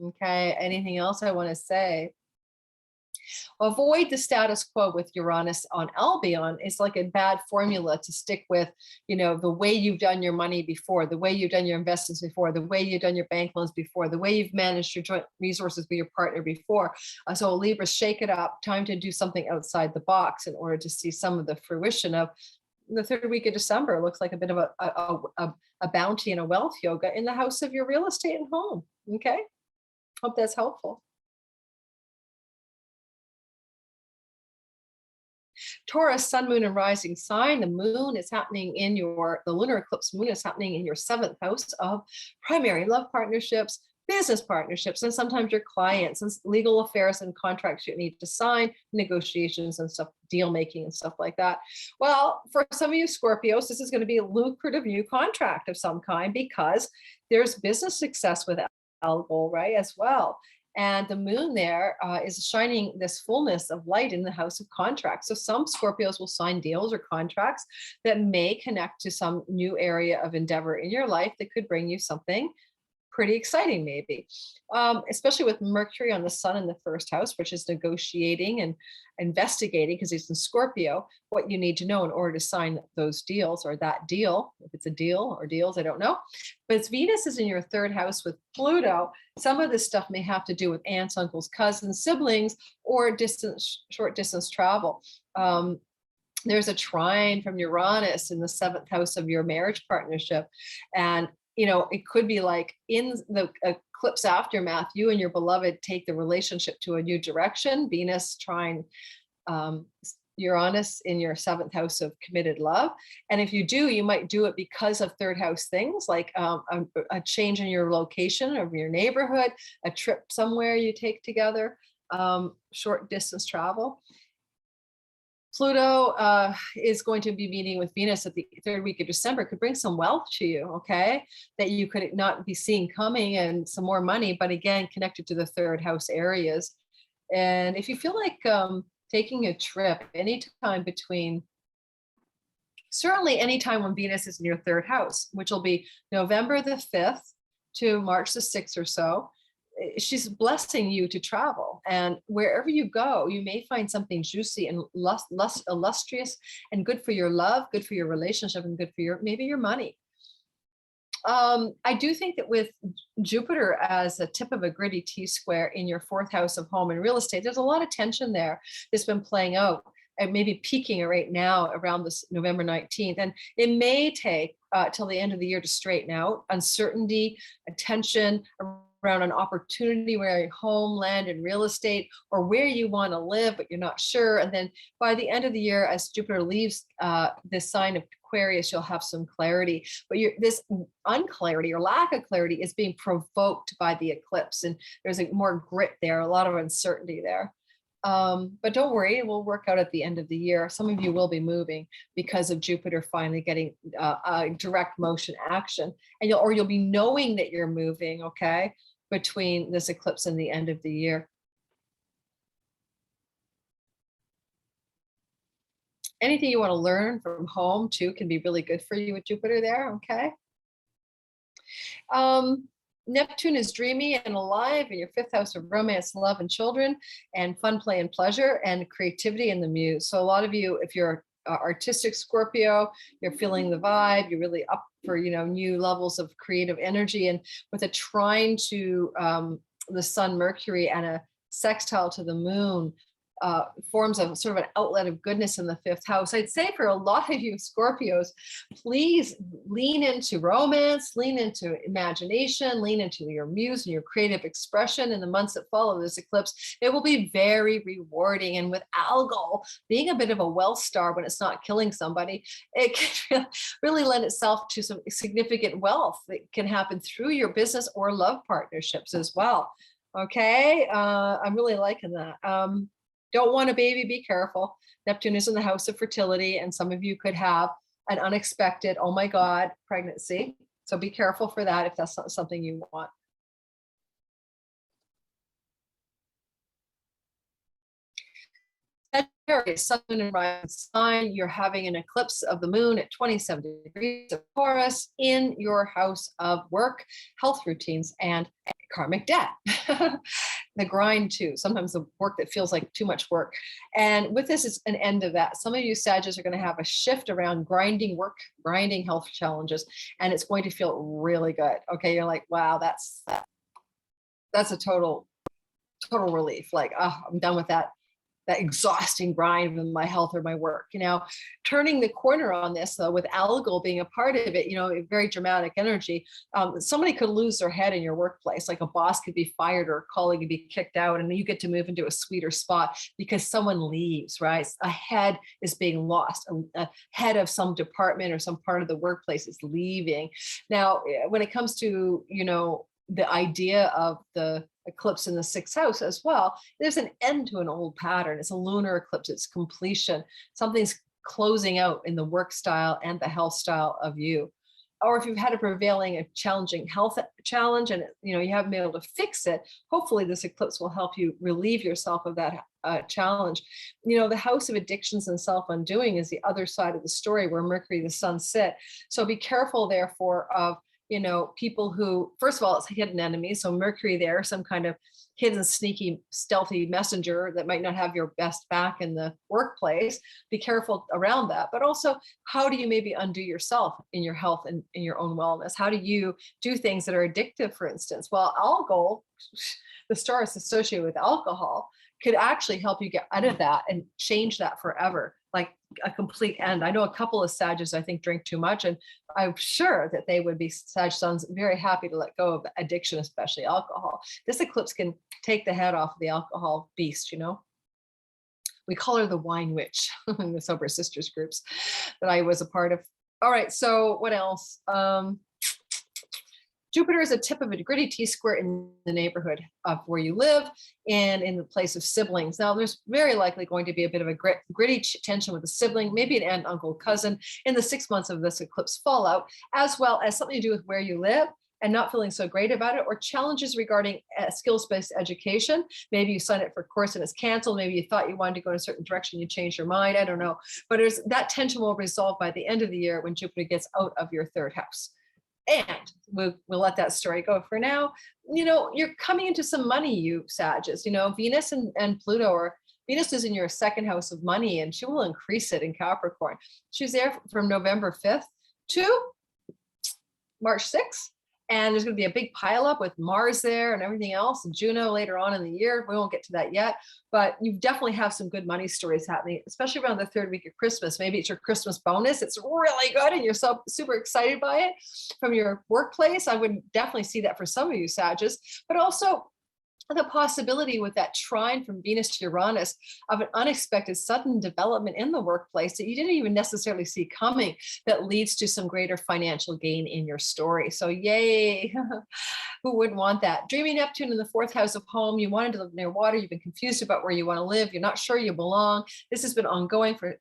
Okay, anything else I want to say? Avoid the status quo with Uranus on Albion. It's like a bad formula to stick with, the way you've done your money before, the way you've done your investments before, the way you've done your bank loans before, the way you've managed your joint resources with your partner before. So Libra, shake it up. Time to do something outside the box in order to see some of the fruition of the third week of December. Looks like a bit of a bounty and a wealth yoga in the house of your real estate and home. Okay. Hope that's helpful. Taurus, sun, moon, and rising sign. The moon is happening in the lunar eclipse moon is happening in your 7th house of primary love partnerships, business partnerships, and sometimes your clients, and legal affairs and contracts you need to sign, negotiations and stuff, deal making and stuff like that. Well, for some of you Scorpios, this is going to be a lucrative new contract of some kind, because there's business success with Algol, right, as well. And the moon there is shining this fullness of light in the house of contracts. So some Scorpios will sign deals or contracts that may connect to some new area of endeavor in your life that could bring you something pretty exciting, maybe, especially with Mercury on the sun in the 1st house, which is negotiating and investigating, because he's in Scorpio, what you need to know in order to sign those deals, or that deal, if it's a deal or deals, I don't know. But as Venus is in your 3rd house with Pluto, some of this stuff may have to do with aunts, uncles, cousins, siblings, or short distance travel. There's a trine from Uranus in the 7th house of your marriage partnership. And it could be like in the eclipse aftermath, you and your beloved take the relationship to a new direction. Venus trine Uranus in your 7th house of committed love. And if you do, you might do it because of 3rd house things, like a change in your location of your neighborhood, a trip somewhere you take together, short distance travel. Pluto is going to be meeting with Venus at the 3rd week of December. Could bring some wealth to you, okay, that you could not be seeing coming, and some more money, but again, connected to the 3rd house areas. And if you feel like taking a trip anytime certainly anytime when Venus is in your 3rd house, which will be November the 5th to March the 6th or so, she's blessing you to travel, and wherever you go, you may find something juicy and illustrious and good for your love, good for your relationship, and good for maybe your money. I do think that with Jupiter as a tip of a gritty T-square in your 4th house of home and real estate, there's a lot of tension there that's been playing out and maybe peaking right now around this November 19th. And it may take till the end of the year to straighten out. Uncertainty, attention around an opportunity where your home, land, and real estate, or where you want to live, but you're not sure. And then by the end of the year, as Jupiter leaves this sign of Aquarius, you'll have some clarity. But this unclarity or lack of clarity is being provoked by the eclipse. And there's more grit there, a lot of uncertainty there. But don't worry, it will work out at the end of the year. Some of you will be moving because of Jupiter finally getting direct motion action, and you'll be knowing that you're moving, okay, between this eclipse and the end of the year. Anything you want to learn from home too can be really good for you with Jupiter there, okay? Neptune is dreamy and alive in your 5th house of romance, love, and children, and fun, play, and pleasure, and creativity and the muse. So a lot of you, if you're artistic Scorpio, you're feeling the vibe, you're really up for new levels of creative energy. And with a trine to the sun, Mercury, and a sextile to the moon, forms of sort of an outlet of goodness in the fifth house. I'd say for a lot of you Scorpios, please lean into romance, lean into imagination, lean into your muse and your creative expression in the months that follow this eclipse. It will be very rewarding. And with Algol being a bit of a wealth star when it's not killing somebody, it can really lend itself to some significant wealth that can happen through your business or love partnerships as well. Okay, I'm really liking that. Don't want a baby, be careful. Neptune is in the house of fertility, and some of you could have an unexpected, oh my God, pregnancy. So be careful for that if that's not something you want. Sagittarius, sun and rising sign, you're having an eclipse of the moon at 27 degrees of Taurus in your house of work, health routines, and karmic debt. The grind too, sometimes the work that feels like too much work. And with this is an end of that. Some of you Sagittarius are going to have a shift around grinding work, grinding health challenges, and it's going to feel really good. Okay, you're like, wow, that's a total relief. Like, oh, I'm done with that exhausting grind with my health or my work. You know, turning the corner on this though, with Algol being a part of it, you know, very dramatic energy. Somebody could lose their head in your workplace, like a boss could be fired or a colleague could be kicked out, and you get to move into a sweeter spot because someone leaves, right? A head is being lost. A head of some department or some part of the workplace is leaving. Now, when it comes to, you know, the idea of the eclipse in the sixth house as well, there's an end to an old pattern. It's a lunar eclipse, it's completion. Something's closing out in the work style and the health style of you. Or if you've had a prevailing, a challenging health challenge and you know you haven't been able to fix it, hopefully this eclipse will help you relieve yourself of that challenge. You know, the house of addictions and self-undoing is the other side of the story where Mercury, the sun sit. So be careful therefore of, you know, people who, first of all, it's hidden enemies. So Mercury there, some kind of hidden, sneaky, stealthy messenger that might not have your best back in the workplace. Be careful around that. But also, how do you maybe undo yourself in your health and in your own wellness? How do you do things that are addictive, for instance? Well, Algol, the star is associated with alcohol, could actually help you get out of that and change that forever. Like a complete end. I know a couple of Sagittarius I think drink too much, and I'm sure that they would be Sag sons very happy to let go of addiction, especially alcohol. This eclipse can take the head off of the alcohol beast, you know. We call her the wine witch in the Sober Sisters groups that I was a part of. All right, so what else? Jupiter is a tip of a gritty T-square in the neighborhood of where you live and in the place of siblings. Now, there's very likely going to be a bit of a gritty tension with a sibling, maybe an aunt, uncle, cousin in the 6 months of this eclipse fallout, as well as something to do with where you live and not feeling so great about it, or challenges regarding skills-based education. Maybe you signed up for a course and it's canceled. Maybe you thought you wanted to go in a certain direction, you changed your mind. I don't know. But that tension will resolve by the end of the year when Jupiter gets out of your third house. And we'll let that story go for now. You know, you're coming into some money, you Sagittarius. You know, Venus and Pluto, or Venus is in your second house of money, and she will increase it in Capricorn. She's there from November 5th to March 6th. And there's going to be a big pileup with Mars there and everything else, and Juno later on in the year. We won't get to that yet, but you definitely have some good money stories happening, especially around the third week of Christmas. Maybe it's your Christmas bonus. It's really good and you're so super excited by it from your workplace. I would definitely see that for some of you Sagittarius, but also the possibility with that trine from Venus to Uranus of an unexpected sudden development in the workplace that you didn't even necessarily see coming, that leads to some greater financial gain in your story. So yay, who wouldn't want that? Dreamy Neptune in the fourth house of home. You wanted to live near water. You've been confused about where you want to live. You're not sure you belong. This has been ongoing for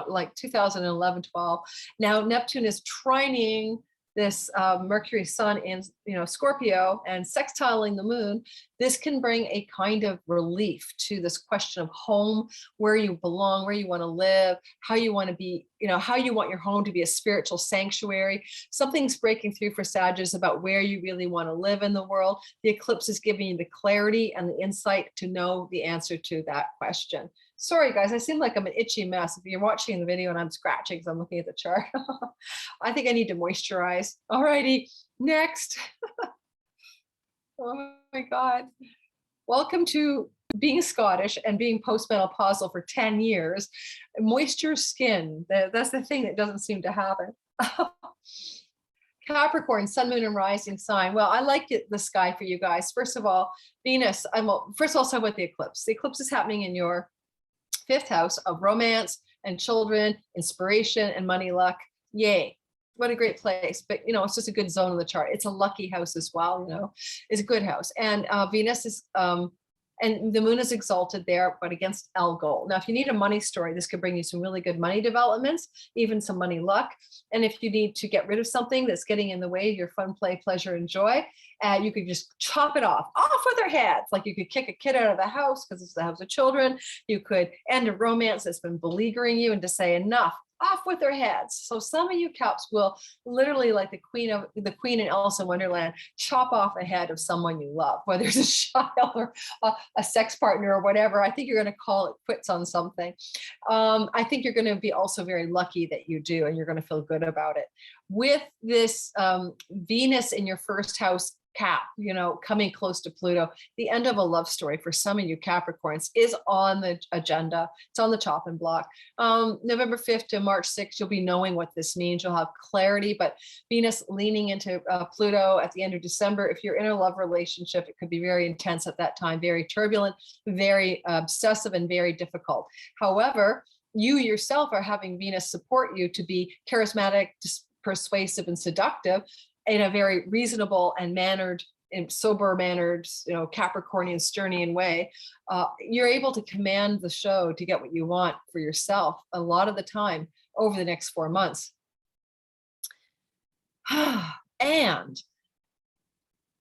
like 2011, 12. Now Neptune is trining this Mercury sun in, you know, Scorpio and sextiling the moon. This can bring a kind of relief to this question of home, where you belong, where you want to live, how you want to be, you know, how you want your home to be a spiritual sanctuary. Something's breaking through for Sagittarius about where you really want to live in the world. The eclipse is giving you the clarity and the insight to know the answer to that question. Sorry, guys, I seem like I'm an itchy mess. If you're watching the video and I'm scratching because I'm looking at the chart, I think I need to moisturize. All righty, next. Oh my God. Welcome to being Scottish and being postmenopausal for 10 years, moisture skin, that's the thing that doesn't seem to happen. Capricorn, sun, moon, and rising sign. Well, I like the sky for you guys. First of all, Venus, first of all, talk about the eclipse. The eclipse is happening in your 5th house of romance and children, inspiration, and money, luck. Yay. What a great place. But, it's just a good zone of the chart. It's a lucky house as well, it's a good house. And Venus is, and the moon is exalted there, but against Algol. Now, if you need a money story, this could bring you some really good money developments, even some money luck. And if you need to get rid of something that's getting in the way of your fun, play, pleasure, and joy, you could just chop it off with their heads. Like you could kick a kid out of the house because it's the house of children. You could end a romance that's been beleaguering you and to say enough. Off with their heads. So some of you Caps will literally, like the queen in Alice in Wonderland, chop off the head of someone you love, whether it's a child or a sex partner or whatever. I think you're going to call it quits on something. I think you're going to be also very lucky that you do, and you're going to feel good about it. With this Venus in your 1st house, Cap, coming close to Pluto, the end of a love story for some of you Capricorns is on the agenda. It's on the chopping block. November 5th to March 6th, you'll be knowing what this means. You'll have clarity, but Venus leaning into Pluto at the end of December. If you're in a love relationship, it could be very intense at that time, very turbulent, very obsessive, and very difficult. However, you yourself are having Venus support you to be charismatic, persuasive, and seductive in a very reasonable and mannered and sober mannered, Capricornian, Sternian way. You're able to command the show to get what you want for yourself a lot of the time over the next 4 months. And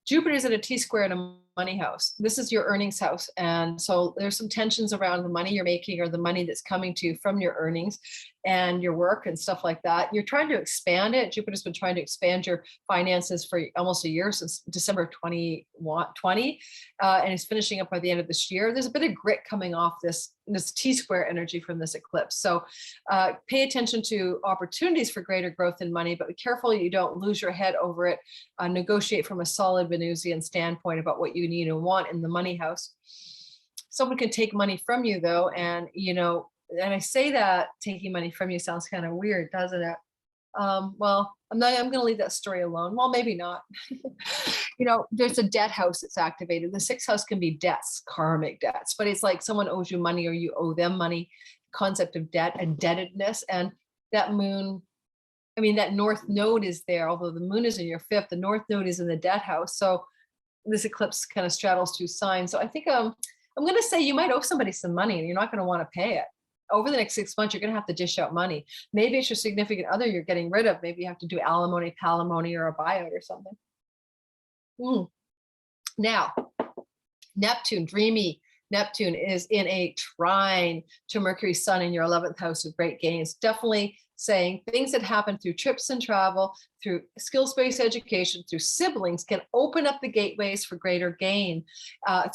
Jupiter's at a T-square in a money house. This is your earnings house. And so there's some tensions around the money you're making or the money that's coming to you from your earnings and your work and stuff like that. You're trying to expand it. Jupiter's been trying to expand your finances for almost a year, since December of 2020, and it's finishing up by the end of this year. There's a bit of grit coming off this T-square energy from this eclipse. So pay attention to opportunities for greater growth in money, but be careful you don't lose your head over it. Negotiate from a solid Venusian standpoint about what you need and want in the money house. Someone can take money from you though, and and I say that taking money from you sounds kind of weird, doesn't it? Well, I'm going to leave that story alone. Well, maybe not. There's a debt house that's activated. The 6th house can be debts, karmic debts, but it's like someone owes you money or you owe them money. Concept of debt, indebtedness, and that moon. That north node is there, although the moon is in your 5th, the north node is in the debt house. So this eclipse kind of straddles 2 signs. So I think I'm going to say you might owe somebody some money and you're not going to want to pay it. Over the next 6 months, you're going to have to dish out money. Maybe it's your significant other you're getting rid of. Maybe you have to do alimony, palimony, or a buyout or something. Now, Neptune, dreamy Neptune is in a trine to Mercury, Sun in your 11th house of great gains. Definitely saying things that happen through trips and travel, through skills-based education, through siblings can open up the gateways for greater gain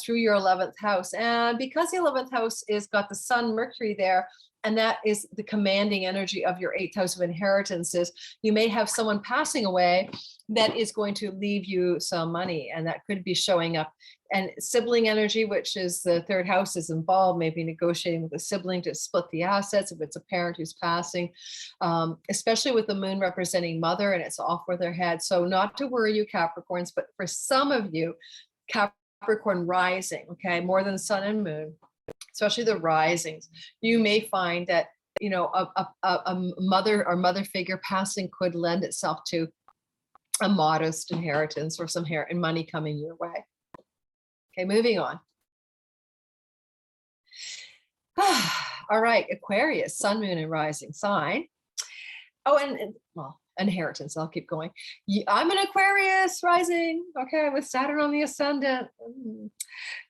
through your 11th house. And because the 11th house is got the Sun, Mercury there, and that is the commanding energy of your 8th house of inheritances, you may have someone passing away that is going to leave you some money, and that could be showing up. And sibling energy, which is the 3rd house, is involved, maybe negotiating with a sibling to split the assets if it's a parent who's passing, especially with the moon representing mother, and it's off with their head. So not to worry you Capricorns, but for some of you, Capricorn rising, okay, more than Sun and Moon, especially the risings, you may find that, a mother or mother figure passing could lend itself to a modest inheritance or some money coming your way. Okay, moving on. All right, Aquarius, Sun, Moon, and rising sign. Oh, and inheritance. I'll keep going. I'm an Aquarius rising. Okay, with Saturn on the ascendant.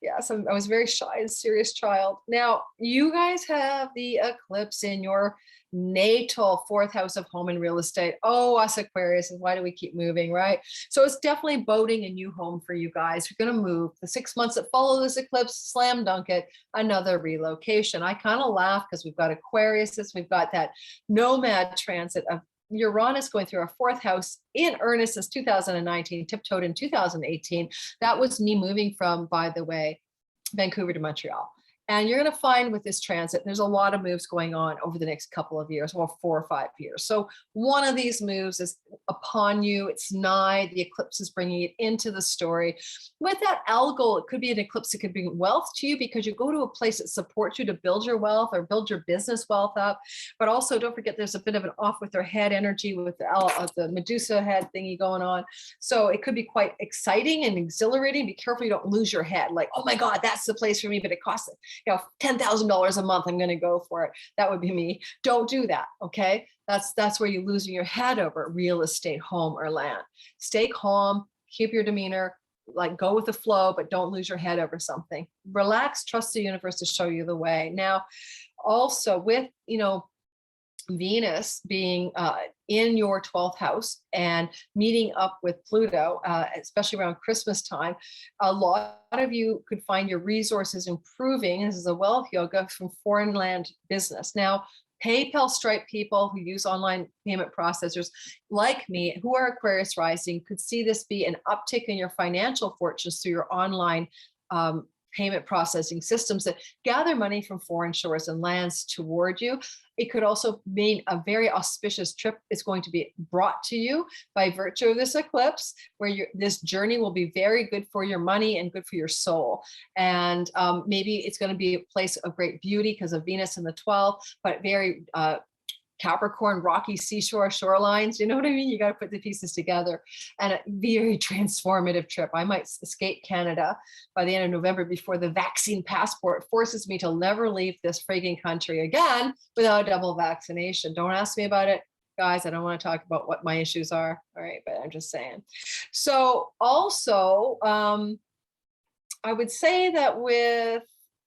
Yes, I was a very shy and serious child. Now, you guys have the eclipse in your natal 4th house of home and real estate. Oh, us Aquarius, why do we keep moving, right? So it's definitely boating a new home for you guys. You're going to move. The 6 months that follow this eclipse, slam dunk it, another relocation. I kind of laugh because we've got Aquarius, we've got that nomad transit of Uranus going through our 4th house in earnest since 2019, tiptoed in 2018. That was me moving from, by the way, Vancouver to Montreal. And you're going to find with this transit, there's a lot of moves going on over the next couple of years, well, 4 or 5 years. So one of these moves is upon you. It's nigh. The eclipse is bringing it into the story. With that Algol, it could be an eclipse that could bring wealth to you because you go to a place that supports you to build your wealth or build your business wealth up. But also don't forget there's a bit of an off with their head energy with the Medusa head thingy going on. So it could be quite exciting and exhilarating. Be careful you don't lose your head. Like, oh my God, that's the place for me, but it costs $10,000 a month. I'm going to go for it. That would be me. Don't do that. Okay. That's where you're losing your head over real estate, home, or land. Stay calm, keep your demeanor, like go with the flow, but don't lose your head over something. Relax, trust the universe to show you the way. Now, also with, Venus being in your 12th house and meeting up with Pluto, especially around Christmas time, a lot of you could find your resources improving. This is a wealth yoga from foreign land business. Now, PayPal, Stripe people who use online payment processors like me, who are Aquarius rising, could see this be an uptick in your financial fortunes through your online payment processing systems that gather money from foreign shores and lands toward you. It could also mean a very auspicious trip is going to be brought to you by virtue of this eclipse, where this journey will be very good for your money and good for your soul. And maybe it's going to be a place of great beauty because of Venus in the 12th, but very Capricorn, rocky seashore shorelines. You know what I mean? You got to put the pieces together, and a very transformative trip. I might escape Canada by the end of November before the vaccine passport forces me to never leave this frigging country again without a double vaccination. Don't ask me about it, guys. I don't want to talk about what my issues are. All right, but I'm just saying. So also, I would say that with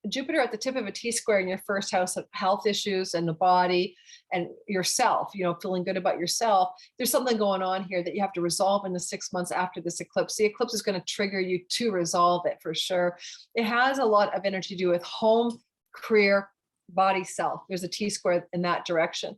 Jupiter at the tip of a T-square in your first house of health issues and the body and yourself, feeling good about yourself, there's something going on here that you have to resolve in the 6 months after this eclipse. The eclipse is going to trigger you to resolve it for sure. It has a lot of energy to do with home, career, body, self. There's a T-square in that direction.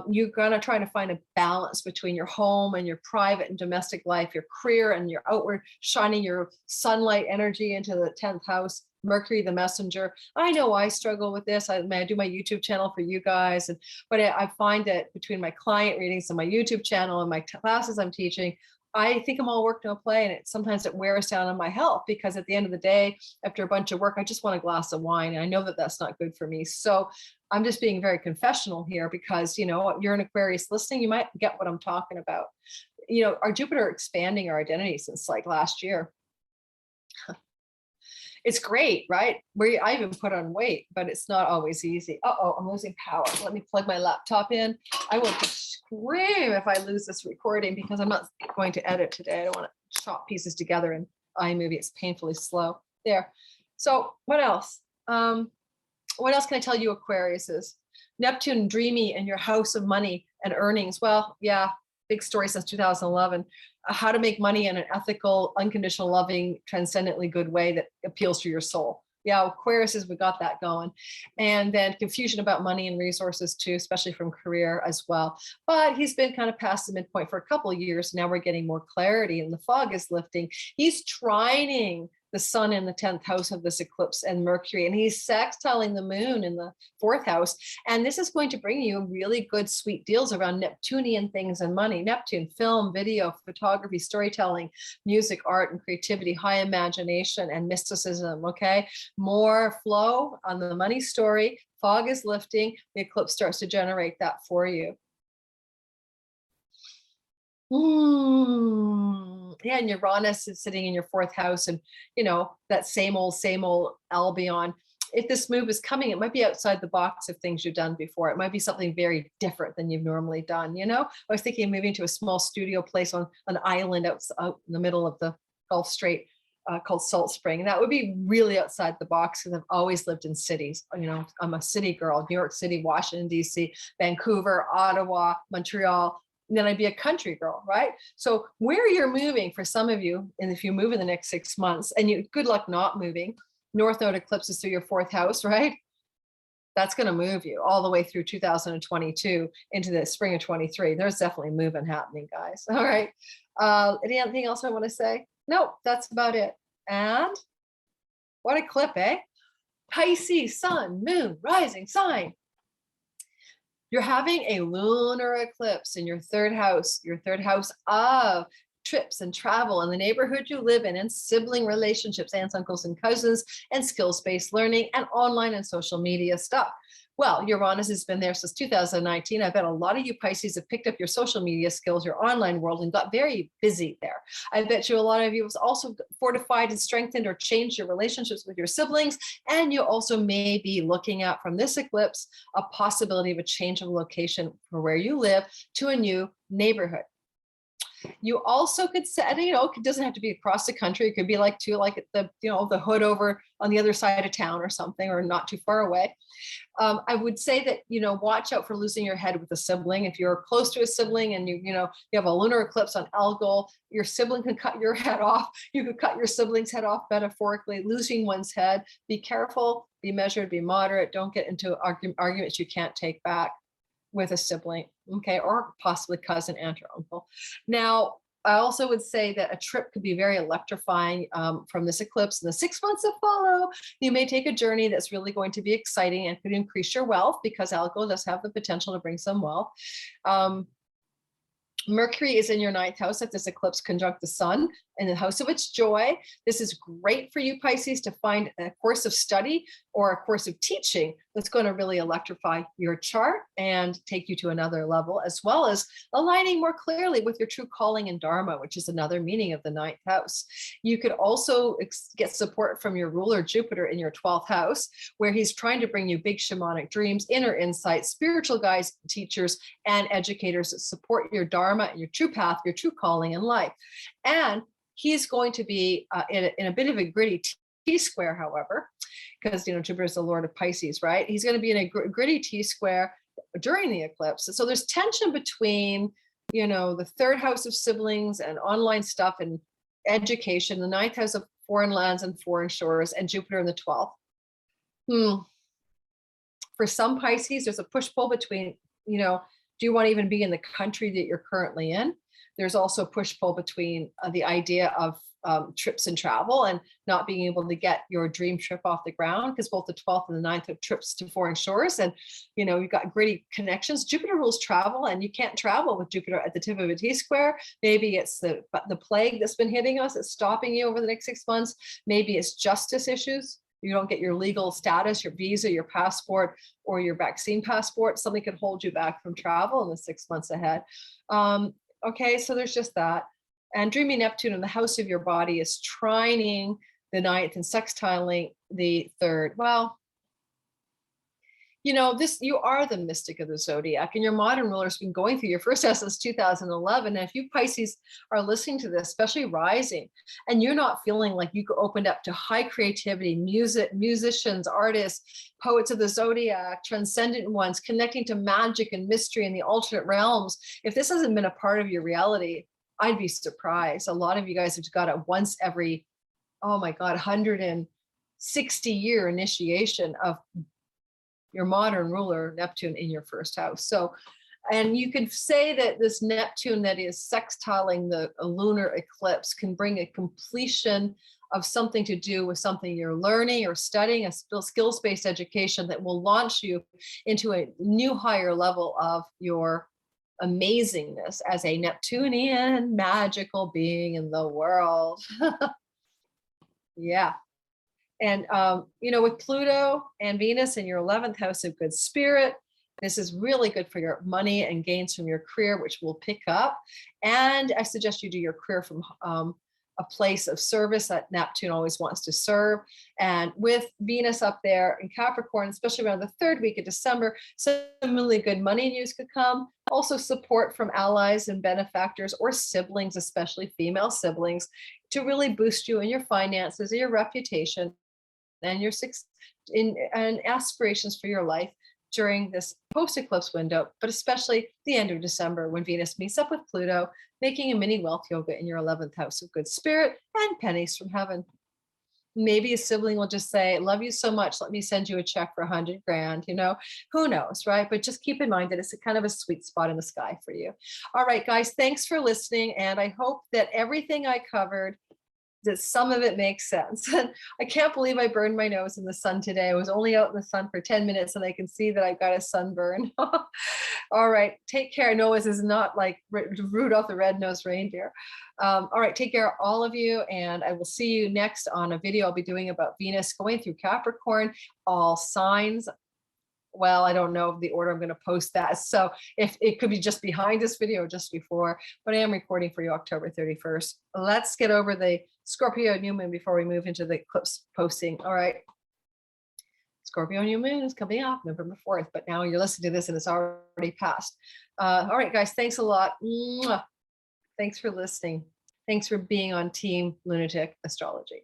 You're going to try to find a balance between your home and your private and domestic life, your career and your outward, shining your sunlight energy into the 10th house. Mercury, the messenger. I know I struggle with this. I do my YouTube channel for you guys, but I find that between my client readings and my YouTube channel and my classes I'm teaching, I think I'm all work, no play, and sometimes it wears down on my health because at the end of the day, after a bunch of work, I just want a glass of wine, and I know that that's not good for me. So I'm just being very confessional here because you're an Aquarius listening, you might get what I'm talking about. Our Jupiter expanding our identity since like last year. It's great, right? I even put on weight, but it's not always easy. Uh-oh, I'm losing power. Let me plug my laptop in. I will scream if I lose this recording because I'm not going to edit today. I don't want to chop pieces together in iMovie. It's painfully slow. There. So what else? What else can I tell you, Aquariuses? Neptune dreamy in your house of money and earnings. Well, yeah, big story since 2011. How to make money in an ethical, unconditional, loving, transcendently good way that appeals to your soul. Yeah, Aquarius, we got that going. And then confusion about money and resources too, especially from career as well. But he's been kind of past the midpoint for a couple of years. Now we're getting more clarity and the fog is lifting. He's trining the sun in the 10th house of this eclipse and Mercury, and he's sextiling the moon in the 4th house. And this is going to bring you really good, sweet deals around Neptunian things and money. Neptune, film, video, photography, storytelling, music, art, and creativity, high imagination and mysticism, okay? More flow on the money story. Fog is lifting. The eclipse starts to generate that for you. Yeah, and Uranus is sitting in your 4th house, and that same old Albion. If this move is coming, it might be outside the box of things you've done before. It might be something very different than you've normally done. I was thinking of moving to a small studio place on an island out in the middle of the Gulf Strait called Salt Spring. And that would be really outside the box because I've always lived in cities. I'm a city girl, New York City, Washington, D.C., Vancouver, Ottawa, Montreal. And then I'd be a country girl, right? So where you're moving for some of you, and if you move in the next 6 months, and good luck not moving, North Node eclipses through your 4th house, right? That's going to move you all the way through 2022 into the spring of 23. There's definitely moving happening, guys. All right. Anything else I want to say? No, that's about it. And What a clip, eh? Pisces, sun, moon, rising sign. You're having a lunar eclipse in your third house of trips and travel and the neighborhood you live in and sibling relationships, aunts, uncles, and cousins, and skills-based learning and online and social media stuff. Well, Uranus has been there since 2019. I bet a lot of you Pisces have picked up your social media skills, your online world, and got very busy there. I bet you a lot of you have also fortified and strengthened or changed your relationships with your siblings. And you also may be looking at, from this eclipse, a possibility of a change of location for where you live to a new neighborhood. You also could set, you know, it doesn't have to be across the country. It could be like at the, you know, the hood over on the other side of town or something, or not too far away. I would say that, you know, watch out for losing your head with a sibling. If you're close to a sibling and you have a lunar eclipse on Algol, your sibling can cut your head off. You could cut your sibling's head off, metaphorically, losing one's head. Be careful, be measured, be moderate. Don't get into arguments you can't take back with a sibling, okay, or possibly cousin, aunt, or uncle. Now, I also would say that a trip could be very electrifying from this eclipse. In the 6 months that follow, you may take a journey that's really going to be exciting and could increase your wealth, because Algol does have the potential to bring some wealth. Mercury is in your 9th house at this eclipse conjunct the sun in the house of its joy. This is great for you, Pisces, to find a course of study or a course of teaching that's going to really electrify your chart and take you to another level, as well as aligning more clearly with your true calling and dharma, which is another meaning of the 9th house. You could also get support from your ruler Jupiter in your 12th house, where he's trying to bring you big shamanic dreams, inner insights, spiritual guides, teachers, and educators that support your dharma and your true path, your true calling in life. And he's going to be in a bit of a gritty T-square, however, because, you know, Jupiter is the lord of Pisces, right? He's going to be in a gritty T-square during the eclipse. So there's tension between, you know, the 3rd house of siblings and online stuff and education, the 9th house of foreign lands and foreign shores, and Jupiter in the 12th. For some Pisces, there's a push-pull between, you know, do you want to even be in the country that you're currently in? There's also push-pull between the idea of trips and travel and not being able to get your dream trip off the ground, because both the 12th and the 9th are trips to foreign shores, and, you know, you've got gritty connections. Jupiter rules travel, and you can't travel with Jupiter at the tip of a T-square. Maybe it's the plague that's been hitting us, it's stopping you over the next 6 months. Maybe it's justice issues. You don't get your legal status, your visa, your passport, or your vaccine passport. Something could hold you back from travel in the 6 months ahead. Okay, so there's just that. And dreamy Neptune in the house of your body is trining the 9th and sextiling the 3rd. Well, you know, you are the mystic of the zodiac, and your modern ruler has been going through your first house since 2011. And if you Pisces are listening to this, especially rising, and you're not feeling like you opened up to high creativity, musicians, artists, poets of the zodiac, transcendent ones, connecting to magic and mystery and the alternate realms, if this hasn't been a part of your reality, I'd be surprised. A lot of you guys have got it once every, oh my God, 160-year initiation of your modern ruler, Neptune, in your first house. So, and you could say that this Neptune that is sextiling the lunar eclipse can bring a completion of something to do with something you're learning or studying, a skills-based education that will launch you into a new higher level of your amazingness as a Neptunian magical being in the world. Yeah. And, you know, with Pluto and Venus in your 11th house of good spirit, this is really good for your money and gains from your career, which will pick up. And I suggest you do your career from a place of service that Neptune always wants to serve. And with Venus up there in Capricorn, especially around the 3rd week of December, some really good money news could come. Also support from allies and benefactors or siblings, especially female siblings, to really boost you in your finances, your reputation, and your and aspirations for your life during this post-eclipse window, but especially the end of December when Venus meets up with Pluto, making a mini wealth yoga in your 11th house of good spirit and pennies from heaven. Maybe a sibling will just say, love you so much, let me send you a check for 100 grand, you know, who knows, right? But just keep in mind that it's a kind of a sweet spot in the sky for you. All right, guys, thanks for listening. And I hope that everything I covered that some of it makes sense. I can't believe I burned my nose in the sun today. I was only out in the sun for 10 minutes and I can see that I've got a sunburn. All right, take care. No, this is not like Rudolph the Red-Nosed Reindeer. All right, take care, all of you, and I will see you next on a video I'll be doing about Venus going through Capricorn, all signs. Well, I don't know the order I'm going to post that. So if it could be just behind this video or just before, but I am recording for you October 31st. Let's get over the Scorpio new moon before we move into the eclipse posting. All right. Scorpio new moon is coming up November 4th, but now you're listening to this and it's already passed. All right, guys, thanks a lot. Mwah. Thanks for listening. Thanks for being on Team Lunatic Astrology.